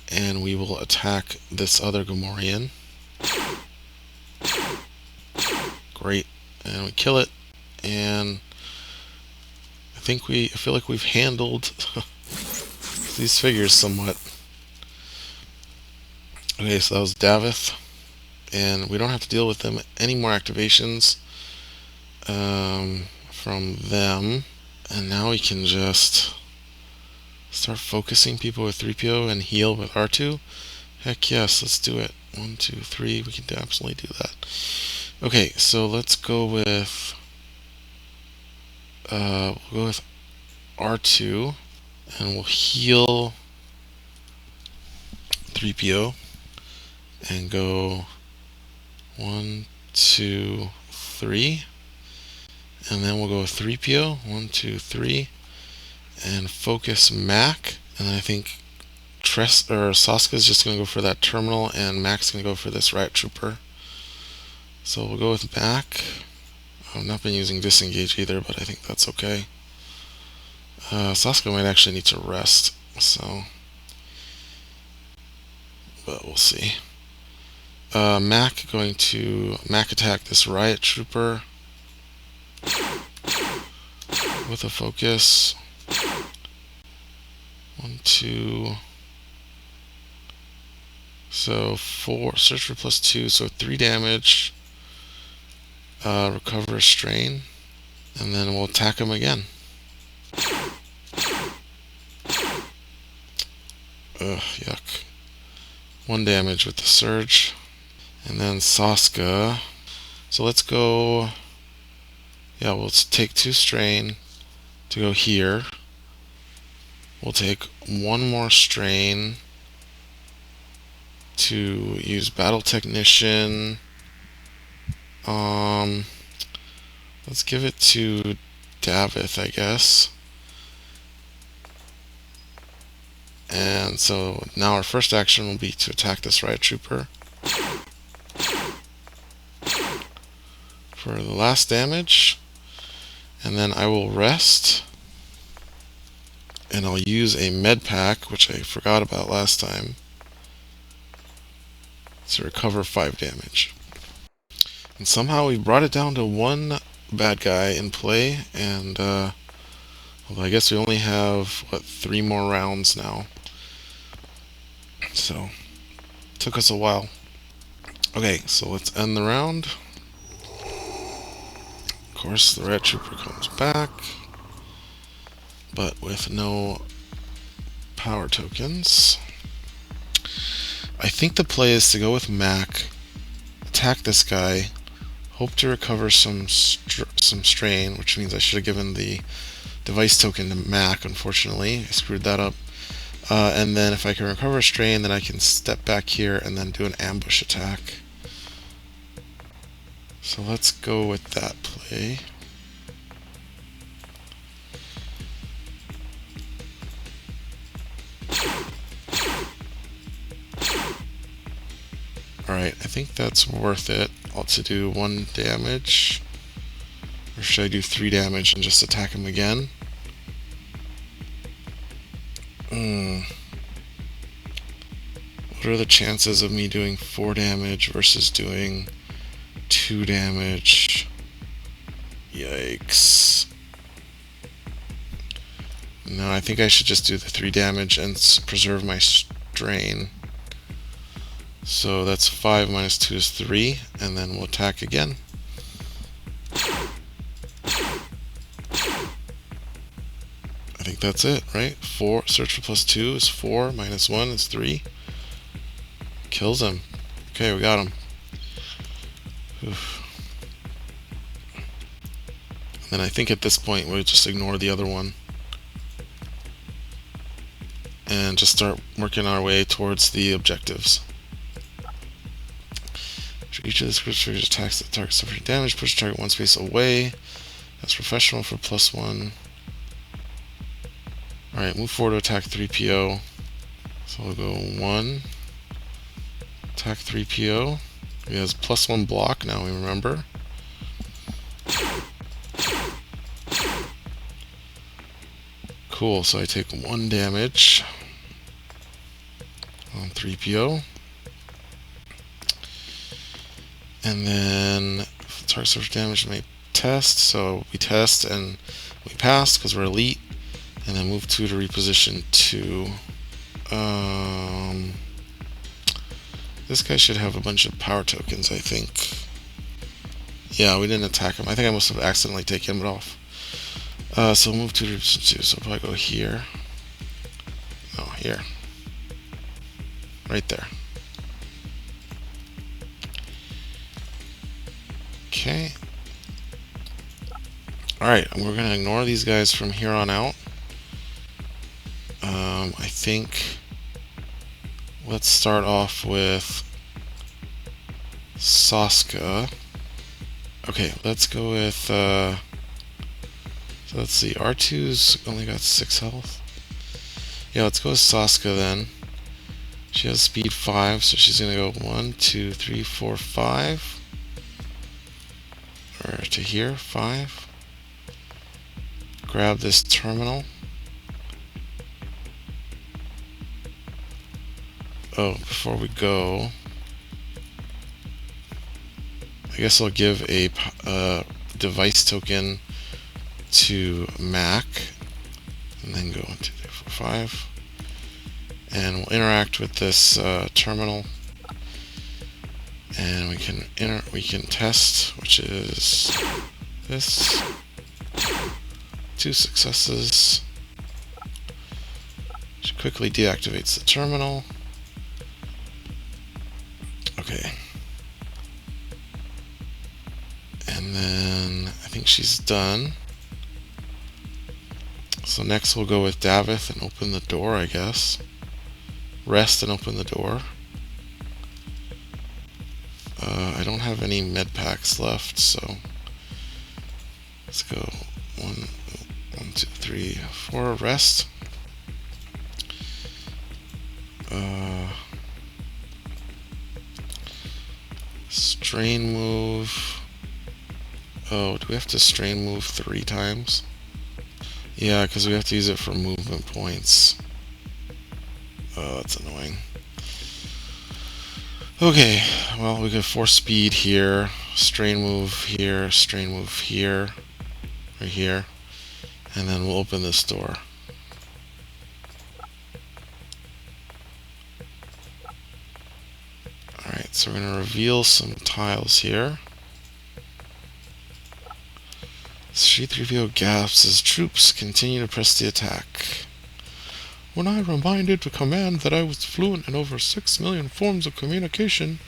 and we will attack this other Gamorrean. Great, and we kill it, and I feel like we've handled these figures somewhat. Okay, so that was Davith, and we don't have to deal with them any more activations from them. And now we can just start focusing people with 3PO and heal with R2. Heck yes, let's do it. 1, 2, 3. We can absolutely do that. Okay, so let's go with R2, and we'll heal 3PO and go 1, 2, 3, and then we'll go with 3PO 1, 2, 3, and focus Mac, and then I think Saska's just gonna go for that terminal, and Mac's gonna go for this riot trooper. So we'll go with Mac. I've not been using disengage either, but I think that's okay. Saska might actually need to rest, so, but we'll see. Mac going to Mac attack this riot trooper with a focus. 1, 2. So 4. Search for +2. So 3 damage. Recover a strain, and then we'll attack him again. Ugh, yuck. 1 damage with the surge. And then Saska. So let's go. Yeah, we'll take 2 strain to go here. We'll take 1 more strain to use Battle Technician. Let's give it to Davith, I guess. And so now our first action will be to attack this riot trooper for the last damage, and then I will rest, and I'll use a med pack, which I forgot about last time, to recover 5 damage. And somehow we brought it down to 1 bad guy in play, and well, I guess we only have 3 more rounds now, so it took us a while. Okay, so let's end the round. Of course, the red trooper comes back, but with no power tokens. I think the play is to go with Mac, attack this guy, hope to recover some strain, which means I should have given the device token to Mac. Unfortunately, I screwed that up. And then if I can recover a strain, then I can step back here and then do an ambush attack. So let's go with that play. Alright, I think that's worth it. To do 1 damage. Or should I do 3 damage and just attack him again? What are the chances of me doing 4 damage versus doing 2 damage? Yikes. No, I think I should just do the 3 damage and preserve my strain. So that's 5 minus 2 is 3, and then we'll attack again. I think that's it, right? 4, search for +2 is 4, minus 1 is 3. Kills him. Okay, we got him. Oof. And then I think at this point we'll just ignore the other one and just start working our way towards the objectives. For each of the script triggers attacks that target suffering damage, push the target 1 space away. That's professional for +1. Alright, move forward to attack 3PO. So we'll go 1. Attack 3PO. He has +1 block now, we remember. Cool, so I take 1 damage on 3PO. And then target surface damage may test, so we test and we pass because we're elite, and then move 2 to reposition 2. This guy should have a bunch of power tokens, I think. Yeah, we didn't attack him. I think I must have accidentally taken it off. So we'll move 2 troops to 2. So I'll probably go here. No, here. Right there. Okay. Alright, we're going to ignore these guys from here on out. I think let's start off with Saska. Okay, let's go with, so let's see, R2's only got 6 health. Yeah, let's go with Saska then. She has speed 5, so she's going to go 1, 2, 3, 4, 5. Or to here, 5. Grab this terminal. Oh, before we go, I guess I'll give a device token to Mac, and then go 1, 2, 3, 4, 5, and we'll interact with this terminal, and we can test, which is this. 2 successes. She quickly deactivates the terminal. Okay. And then I think she's done. So next we'll go with Davith and open the door, I guess. Rest and open the door. I don't have any med packs left, so let's go 1, 2, 3, 4. Rest. Strain move. Oh, do we have to strain move 3 times? Yeah, because we have to use it for movement points. Oh, that's annoying. Okay, well, we could force speed here, strain move here, or here, and then we'll open this door. Alright, so we're going to reveal some tiles here. C-3PO gasps as troops continue to press the attack. When I reminded the command that I was fluent in over 6 million forms of communication,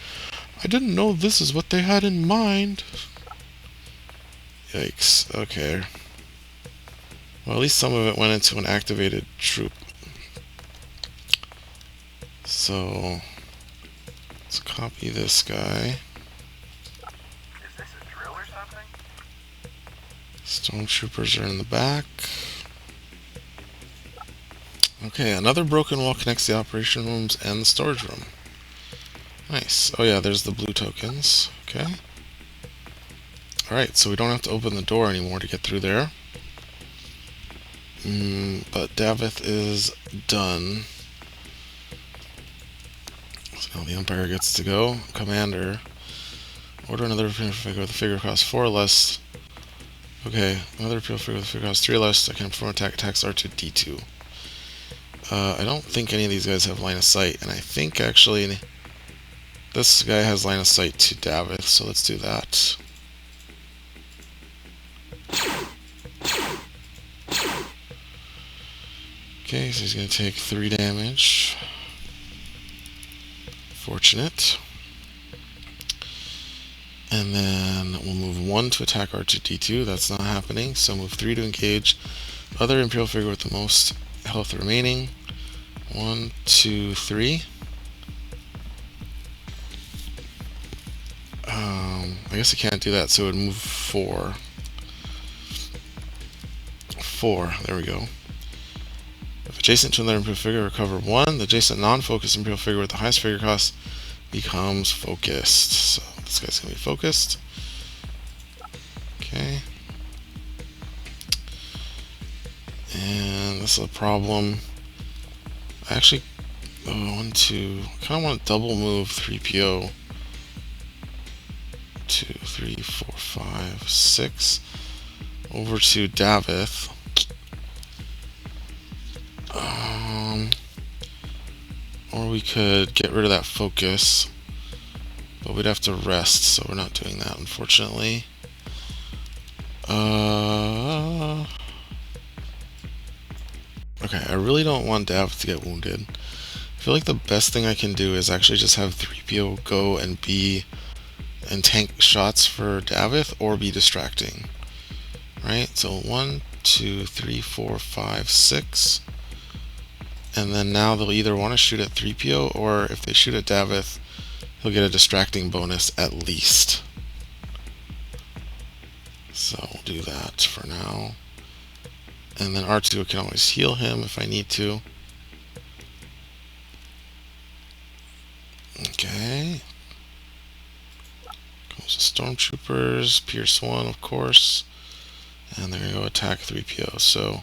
I didn't know this is what they had in mind. Yikes, okay. Well, at least some of it went into an activated troop. So, let's copy this guy. Is this a drill or something? Stormtroopers are in the back. Okay, another broken wall connects the operation rooms and the storage room. Nice. Oh yeah, there's the blue tokens. Okay. Alright, so we don't have to open the door anymore to get through there. But Davith is done. So now the Empire gets to go. Commander. Order another figure with a figure cost 4 less. Okay, another figure with a figure cost 3 less. I can perform attacks R2D2. I don't think any of these guys have line of sight, and I think actually this guy has line of sight to Davith, so let's do that. Okay, so he's going to take 3 damage. Fortunate. And then we'll move 1 to attack R2D2. That's not happening, so move 3 to engage other Imperial figure with the most health remaining. 1, 2, 3. I guess I can't do that, so it would move 4. 4, there we go. If adjacent to another Imperial figure, recover 1. The adjacent non-focused Imperial figure with the highest figure cost becomes focused. So this guy's going to be focused. Okay. And this is a problem. I actually want to kind of want to double move 3PO. 2, 3, 4, 5, 6 over to Davith. we could get rid of that focus, but we'd have to rest, so we're not doing that, unfortunately. Okay, I really don't want Dav to get wounded. I feel like the best thing I can do is actually just have 3PO go and tank shots for Davith or be distracting. Right? So 1, 2, 3, 4, 5, 6. And then now they'll either want to shoot at 3PO, or if they shoot at Davith, he'll get a distracting bonus at least. So we'll do that for now. And then R2 can always heal him if I need to. Okay. Comes the Stormtroopers, Pierce 1, of course. And they're going to go attack 3PO. So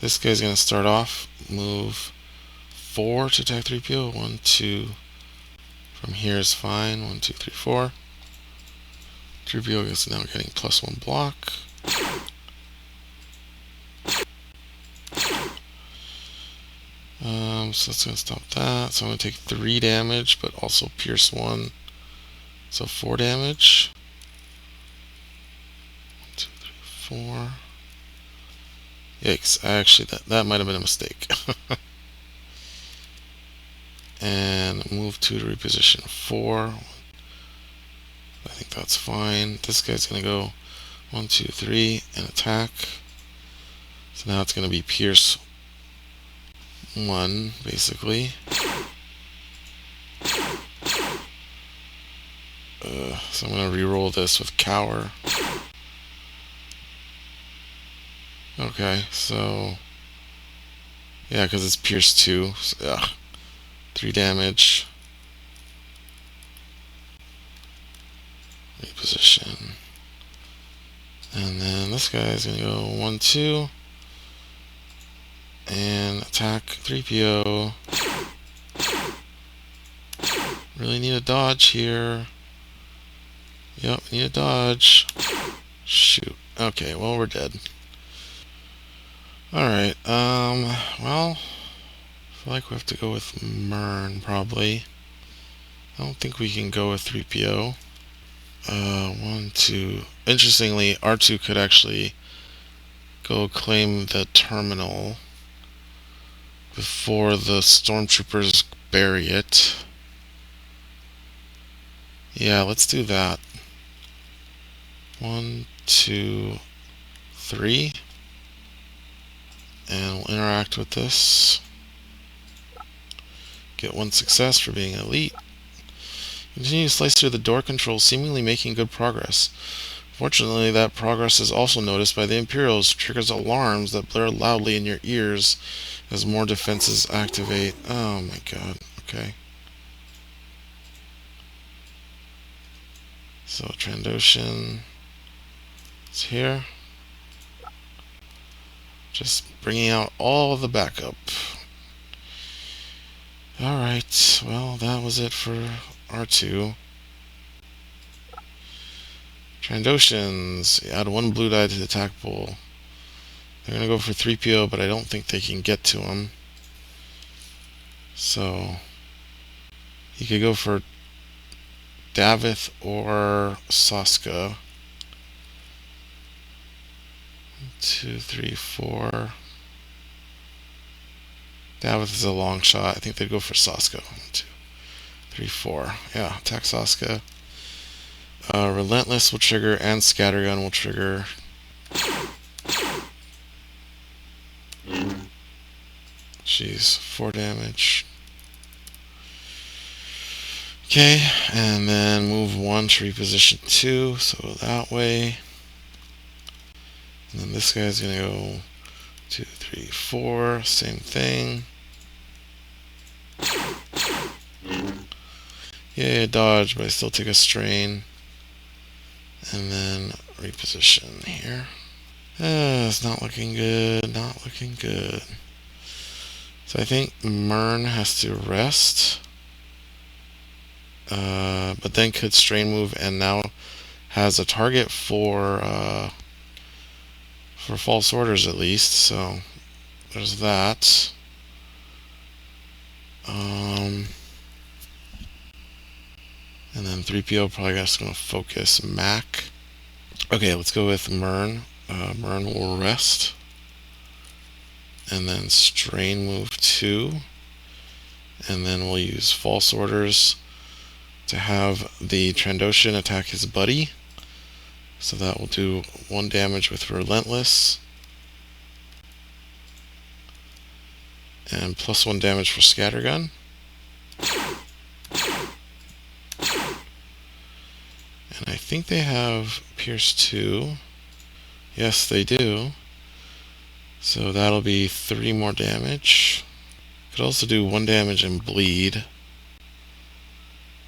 this guy's going to start off, move 4 to attack 3PO. 1, 2. From here is fine. 1, 2, 3, 4. 3PO is now getting +1 block. So that's going to stop that. So I'm going to take 3 damage, but also Pierce 1. So 4 damage. 1, 2, 3, 4. Yikes, actually that might have been a mistake. And move 2 to reposition 4. I think that's fine. This guy's going to go 1, 2, 3 and attack. So now it's going to be Pierce 1, basically. So I'm going to re-roll this with Cower. Okay, so yeah, because it's Pierce 2. So, 3 damage. Reposition. And then this guy's going to go 1, 2. And attack 3PO. Really need a dodge here. Yep, need a dodge. Shoot. Okay, well, we're dead. Alright, well, I feel like we have to go with Mern, probably. I don't think we can go with 3PO. 1, 2. Interestingly, R2 could actually go claim the terminal before the stormtroopers bury it. Yeah, let's do that. 1, 2, 3. And we'll interact with this. Get 1 success for being elite. Continue to slice through the door controls, seemingly making good progress. Fortunately, that progress is also noticed by the Imperials, triggers alarms that blare loudly in your ears as more defenses activate. Oh my god, okay. So Trandoshan is here. Just bringing out all the backup. Alright, well, that was it for R2. Trandoshans, add 1 blue die to the attack pool. They're going to go for 3PO, but I don't think they can get to him. So, he could go for Davith or Saska. 1, 2, 3, 4. Davith is a long shot. I think they'd go for Saska. 1, 2, 3, 4. Yeah, attack Saska. Relentless will trigger, and Scattergun will trigger. Jeez, 4 damage. Okay, and then move 1 to reposition 2, so that way. And then this guy's gonna go 2, 3, 4, same thing. Yeah, dodge, but I still take a strain. And then reposition here. It's not looking good, not looking good. So I think Mern has to rest. But then could strain move and now has a target for false orders at least. So there's that. And then 3PO probably just going to focus Mac. Okay, let's go with Mern. Mern will rest. And then Strain move 2. And then we'll use False Orders to have the Trandoshan attack his buddy. So that will do 1 damage with Relentless. And plus 1 damage for Scattergun. And I think they have Pierce 2. Yes, they do. So that'll be 3 more damage. Could also do 1 damage and bleed.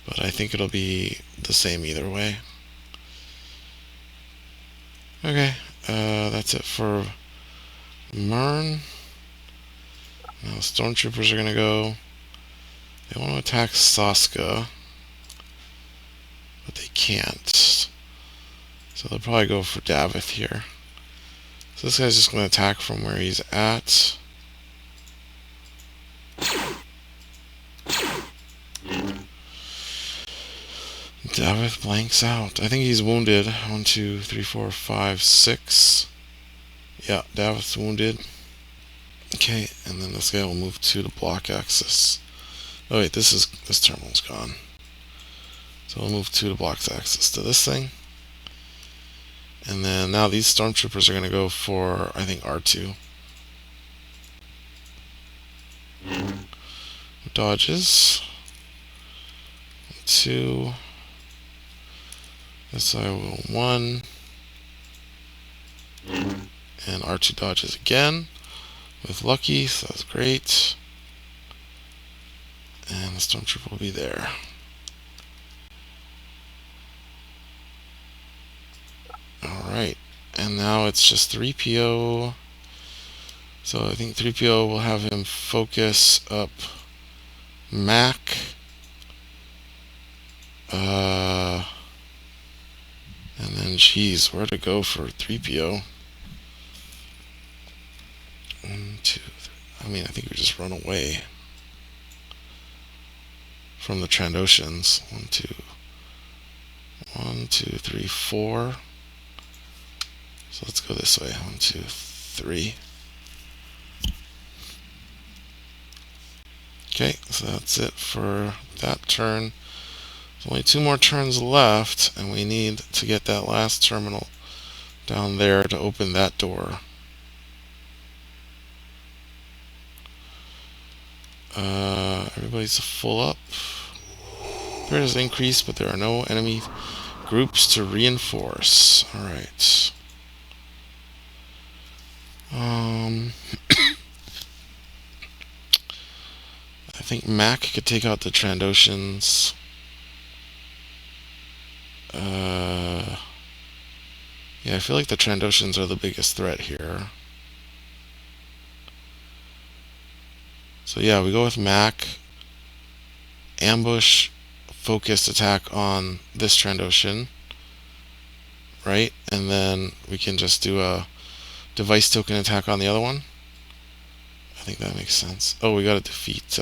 But I think it'll be the same either way. Okay, that's it for Mern. Now Stormtroopers are going to go. They want to attack Saska, but they can't. So they'll probably go for Davith here. So this guy's just going to attack from where he's at. Davith blanks out. I think he's wounded. 1, 2, 3, 4, 5, 6. Yeah, Davith's wounded. Okay, and then this guy will move to the block axis. Oh wait, this terminal's gone. So we'll move to the block axis to this thing. And then now these stormtroopers are going to go for, I think, R2. Dodges. 2. This I will 1. And R2 dodges again with Lucky, so that's great. And the stormtrooper will be there. Alright, and now it's just 3PO. So I think 3PO will have him focus up Mac. And then, geez, where to go for 3PO? 1, 2, 3. I mean, I think we just run away from the Trandoshans. 1, 2, 3, 4. So let's go this way. 1, 2, 3. Okay, so that's it for that turn. There's only 2 more turns left, and we need to get that last terminal down there to open that door. Everybody's full up. There is increase, but there are no enemy groups to reinforce. Alright. I think Mac could take out the Trandoshans. Yeah, I feel like the Trandoshans are the biggest threat here. So yeah, we go with Mac. Ambush, focused attack on this Trandoshan. Right? And then we can just do a device token attack on the other one. I think that makes sense. Oh, we gotta defeat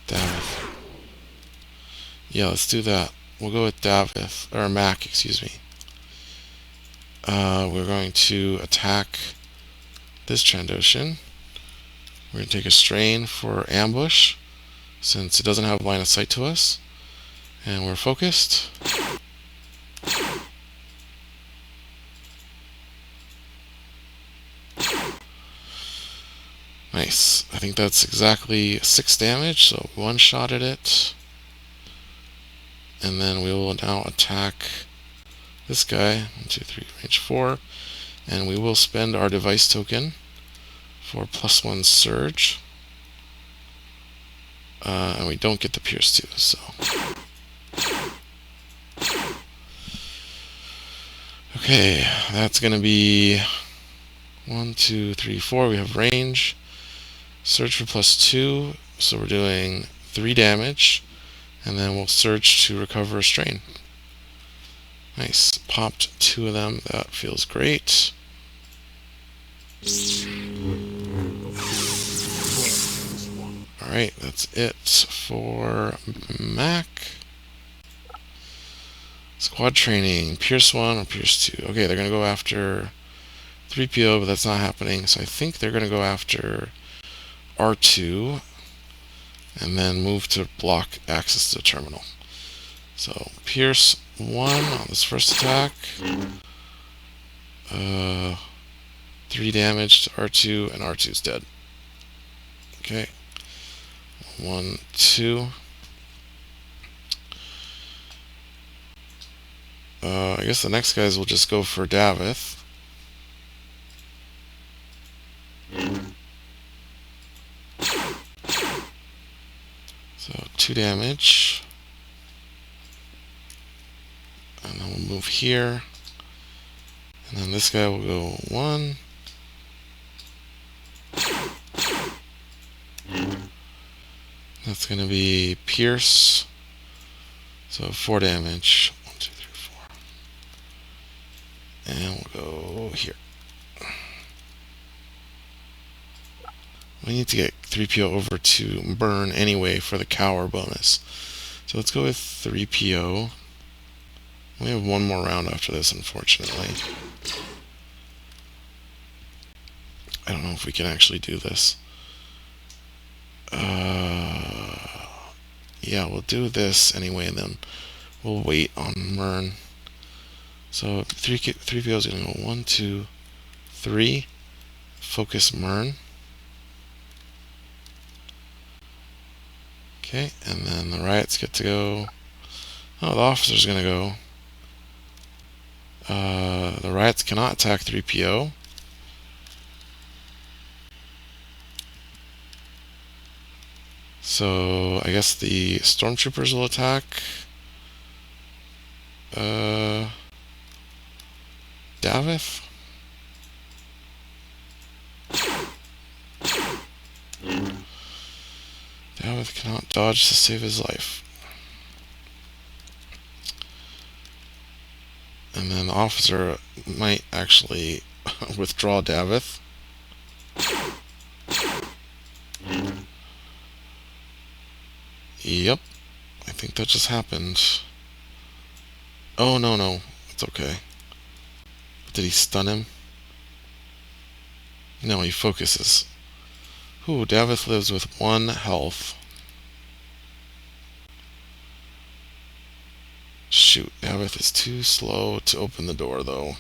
Davith. Yeah, let's do that. We'll go with Davith, or Mac, excuse me. We're going to attack this Trandoshan. We're going to take a strain for ambush, since it doesn't have line of sight to us. And we're focused. Nice. I think that's exactly 6 damage, so one-shotted it. And then we will now attack this guy. 1, 2, 3, range 4. And we will spend our device token for +1 surge. And we don't get the Pierce 2, so. Okay, that's going to be 1, 2, 3, 4. We have range. Surge for +2, so we're doing 3 damage. And then we'll surge to recover a strain. Nice. Popped 2 of them. That feels great. Alright, that's it for Mac. Squad training, Pierce 1 or Pierce 2. Okay, they're going to go after 3PO, but that's not happening. So I think they're going to go after R2 and then move to block access to the terminal. So Pierce 1 on this first attack. 3 damage to R2, and R2's dead. Okay. 1, 2. I guess the next guys will just go for Davith. So 2 damage. And then we'll move here. And then this guy will go 1. That's going to be Pierce. So 4 damage. 1, 2, 3, 4. And we'll go here. We need to get 3PO over to burn anyway for the cower bonus. So let's go with 3PO. We have one more round after this, unfortunately. I don't know if we can actually do this. Yeah, we'll do this anyway, and then we'll wait on Mern. So 3PO is going to go 1, 2, 3. Focus Mern. Okay, and then the riots get to go. Oh, the officer's going to go. The riots cannot attack 3PO. So I guess the stormtroopers will attack Davith. Davith cannot dodge to save his life. And then the officer might actually withdraw Davith. Yep, I think that just happened. Oh, no, it's okay. Did he stun him? No, he focuses. Ooh, Davith lives with 1 health. Shoot, Davith is too slow to open the door, though.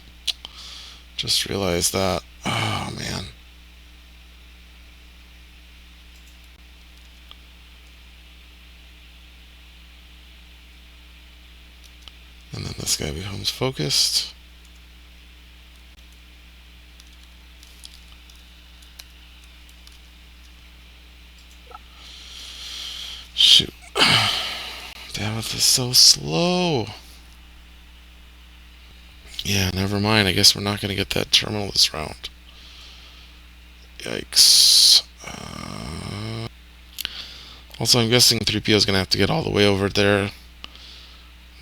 Just realized that. Oh, man. And then this guy becomes focused. Shoot. Davith is so slow. Yeah, never mind. I guess we're not going to get that terminal this round. Yikes. Also, I'm guessing 3PO is going to have to get all the way over there,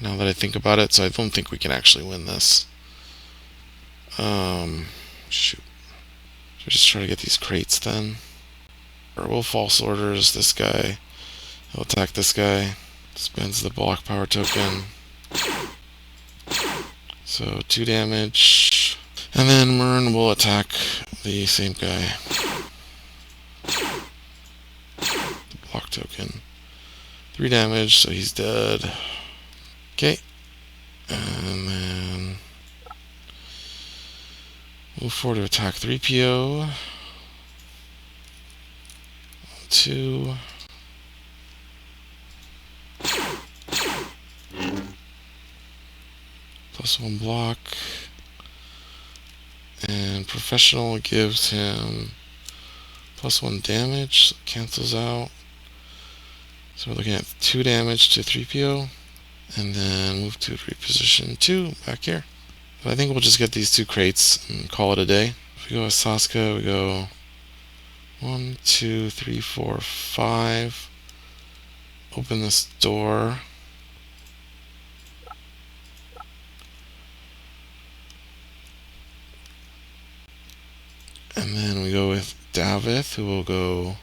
now that I think about it, so I don't think we can actually win this. Shoot. Should we just try to get these crates then? Or we'll false orders this guy. He'll attack this guy. Spends the block power token. So 2 damage. And then Mern will attack the same guy. The block token. 3 damage, so he's dead. Okay. And then move forward to attack 3PO. 2. +1 block. And Professional gives him +1 damage, so cancels out. So we're looking at 2 damage to 3PO. And then move to reposition 2 back here. So I think we'll just get these 2 crates and call it a day. If we go with Saska, we go 1, 2, 3, 4, 5. Open this door. And then we go with Davith, who will go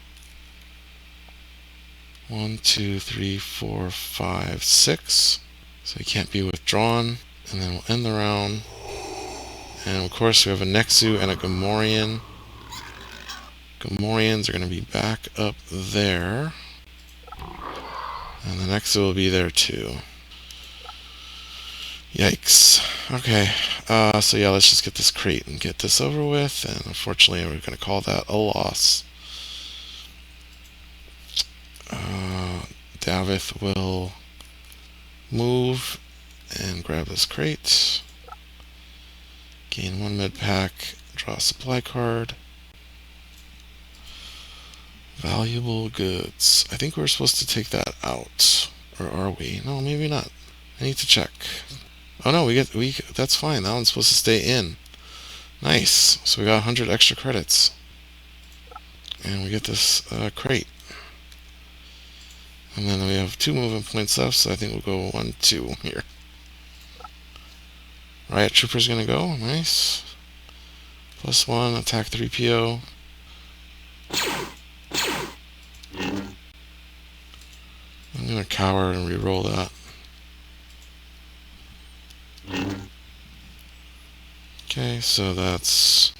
1, 2, 3, 4, 5, 6. So he can't be withdrawn. And then we'll end the round. And of course we have a Nexu and a Gamorrean. Gamorreans are going to be back up there. And the Nexu will be there too. Yikes. Okay, so yeah, let's just get this crate and get this over with. And unfortunately, we're going to call that a loss. Davith will move and grab this crate. Gain 1 med pack. Draw a supply card. Valuable goods. I think we're supposed to take that out. Or are we? No, maybe not. I need to check. Oh no, that's fine. That one's supposed to stay in. Nice. So we got 100 extra credits. And we get this crate. And then we have 2 movement points left, so I think we'll go 1, 2 here. Riot Trooper's gonna go. Nice. +1, attack 3PO. I'm gonna cower and re-roll that. Okay, so that's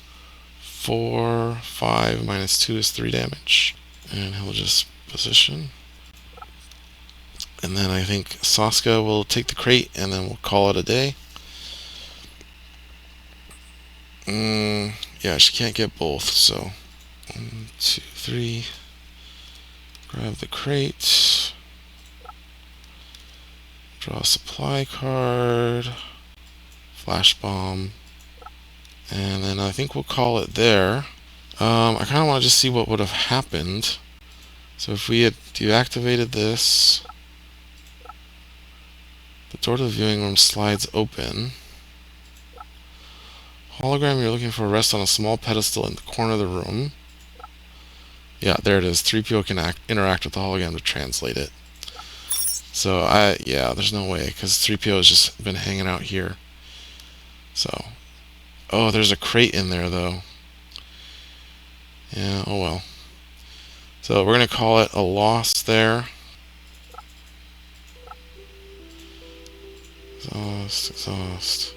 4, 5 minus 2 is 3 damage. And he'll just position. And then I think Saska will take the crate and then we'll call it a day. Yeah, she can't get both, so 1, 2, 3. Grab the crate. Draw a supply card. Flash bomb. And then I think we'll call it there. I kind of want to just see what would have happened. So if we had deactivated this, the door to the viewing room slides open. Hologram, you're looking for a rest on a small pedestal in the corner of the room. Yeah, there it is. 3PO can interact with the hologram to translate it. So, yeah, there's no way, because 3PO has just been hanging out here. So, oh, there's a crate in there, though. Yeah, oh well. So, we're going to call it a loss there. Exhaust.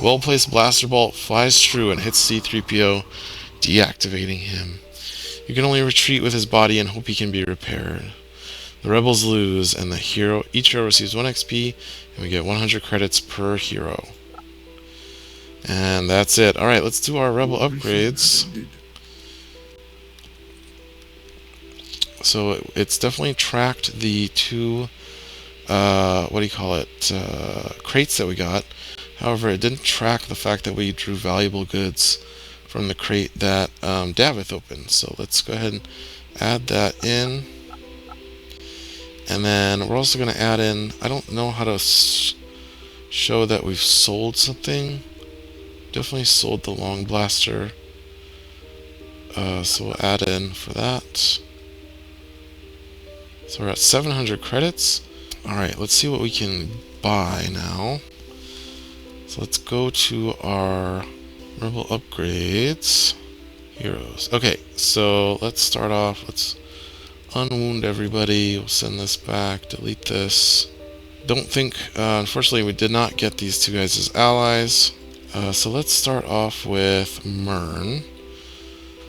Well-placed blaster bolt flies true and hits C-3PO, deactivating him. You can only retreat with his body and hope he can be repaired. The rebels lose, and each hero receives 1 XP, and we get 100 credits per hero. And that's it. Alright, let's do our rebel upgrades. So it's definitely tracked the 2, crates that we got. However, it didn't track the fact that we drew valuable goods from the crate that Davith opened. So let's go ahead and add that in. And then we're also going to add in, I don't know how to show that we've sold something. Definitely sold the long blaster. So we'll add in for that. So we're at 700 credits. Alright, let's see what we can buy now. So let's go to our rebel upgrades. Heroes. Okay, so let's start off. Let's unwound everybody. We'll send this back. Delete this. Don't think, unfortunately, we did not get these 2 guys as allies. So let's start off with Mern.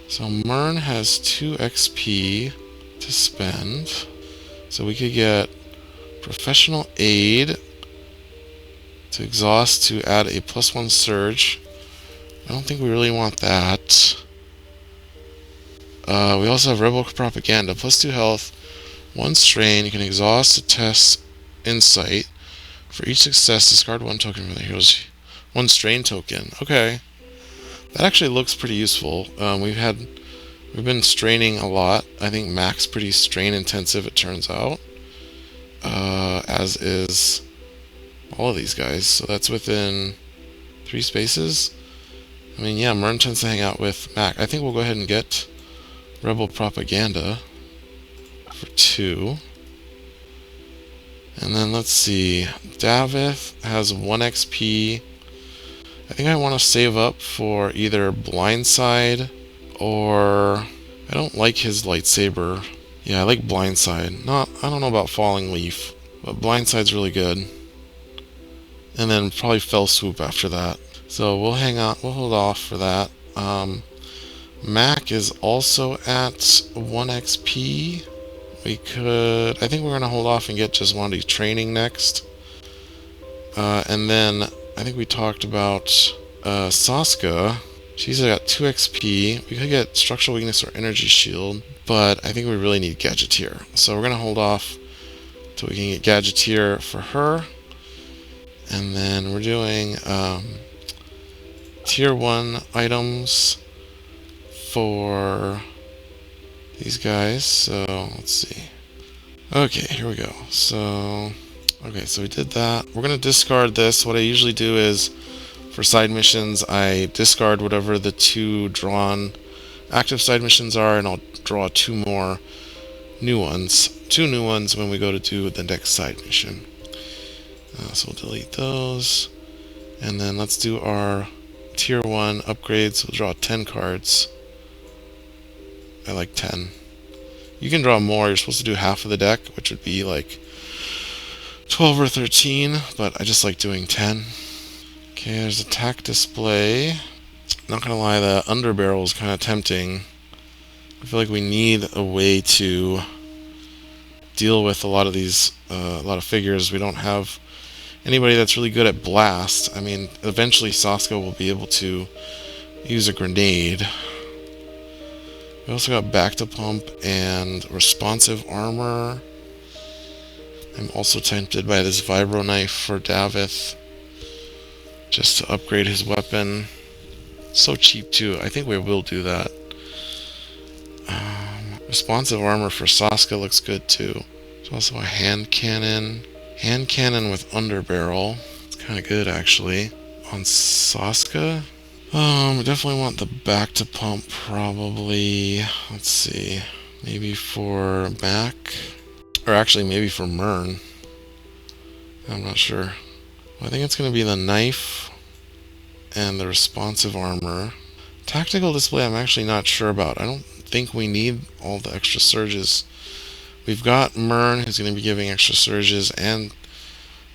So Mern has 2 XP to spend. So we could get Professional Aid to exhaust to add a +1 surge. I don't think we really want that. We also have Rebel Propaganda, +2 health, 1 strain. You can exhaust to test insight. For each success, discard 1 token from the hero's 1 strain token. Okay, that actually looks pretty useful. We've been straining a lot. I think Mac's pretty strain intensive, it turns out, as is all of these guys. So that's within 3 spaces. I mean, yeah, Mern tends to hang out with Mac. I think we'll go ahead and get Rebel Propaganda for 2. And then let's see. Davith has 1 XP. I think I want to save up for either Blindside or I don't like his lightsaber. Yeah, I like Blindside. I don't know about Falling Leaf, but Blindside's really good. And then probably Fell Swoop after that. So we'll hang on. We'll hold off for that. Mac is also at 1 XP. We could. I think we're gonna hold off and get just one of these training next. And then I think we talked about Saska. She's got 2 XP. We could get Structural Weakness or Energy Shield, but I think we really need Gadgeteer. So we're gonna hold off till we can get Gadgeteer for her. And then we're doing Tier 1 items for these guys. So let's see. Okay, here we go. So we did that. We're gonna discard this. What I usually do is, for side missions, I discard whatever the 2 drawn active side missions are, and I'll draw 2 more new ones. 2 new ones when we go to do the next side mission. So we'll delete those. And then let's do our Tier 1 upgrades. We'll draw 10 cards. I like 10. You can draw more. You're supposed to do half of the deck, which would be like 12 or 13, but I just like doing 10. Okay, there's attack display. Not gonna lie, the underbarrel is kind of tempting. I feel like we need a way to deal with a lot of these, a lot of figures. We don't have anybody that's really good at blast. I mean, eventually Saska will be able to use a grenade. We also got back to pump and responsive armor. I'm also tempted by this vibro knife for Davith, just to upgrade his weapon. So cheap too. I think we will do that. Responsive armor for Saska looks good too. There's also a hand cannon. Hand cannon with underbarrel. It's kind of good actually. On Saska, we definitely want the back to pump probably. Let's see. Maybe for Mac. Or actually maybe for Mern. I'm not sure. I think it's going to be the knife and the responsive armor. Tactical display I'm actually not sure about. I don't think we need all the extra surges. We've got Mern who's going to be giving extra surges, and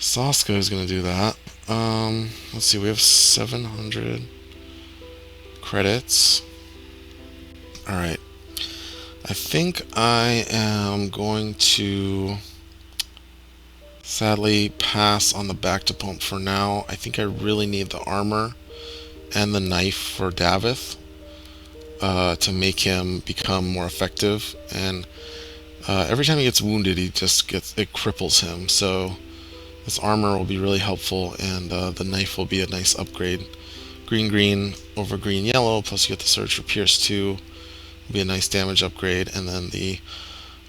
Saska is going to do that. Let's see, we have 700 credits. Alright. I think I am going to sadly pass on the back to pump for now. I think I really need the armor and the knife for Davith to make him become more effective. And every time he gets wounded, it cripples him. So this armor will be really helpful, and the knife will be a nice upgrade. Green over green yellow, plus you get the surge for Pierce 2. Will be a nice damage upgrade, and then the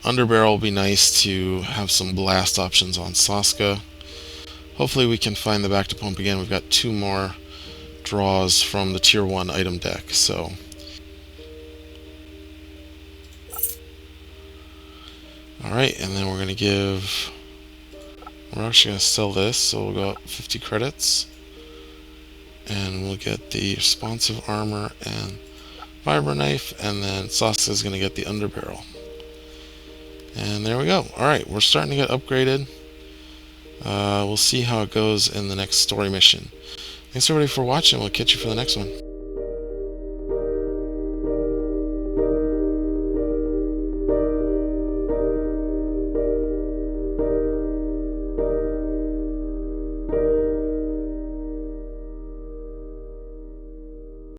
underbarrel will be nice to have some blast options on Saska. Hopefully we can find the back to pump again. We've got 2 more draws from the Tier 1 item deck, so alright, and then we're actually going to sell this, so we'll go up 50 credits, and we'll get the responsive armor and vibro knife, and then Saska is going to get the underbarrel. And there we go. Alright, we're starting to get upgraded. We'll see how it goes in the next story mission. Thanks everybody for watching. We'll catch you for the next one.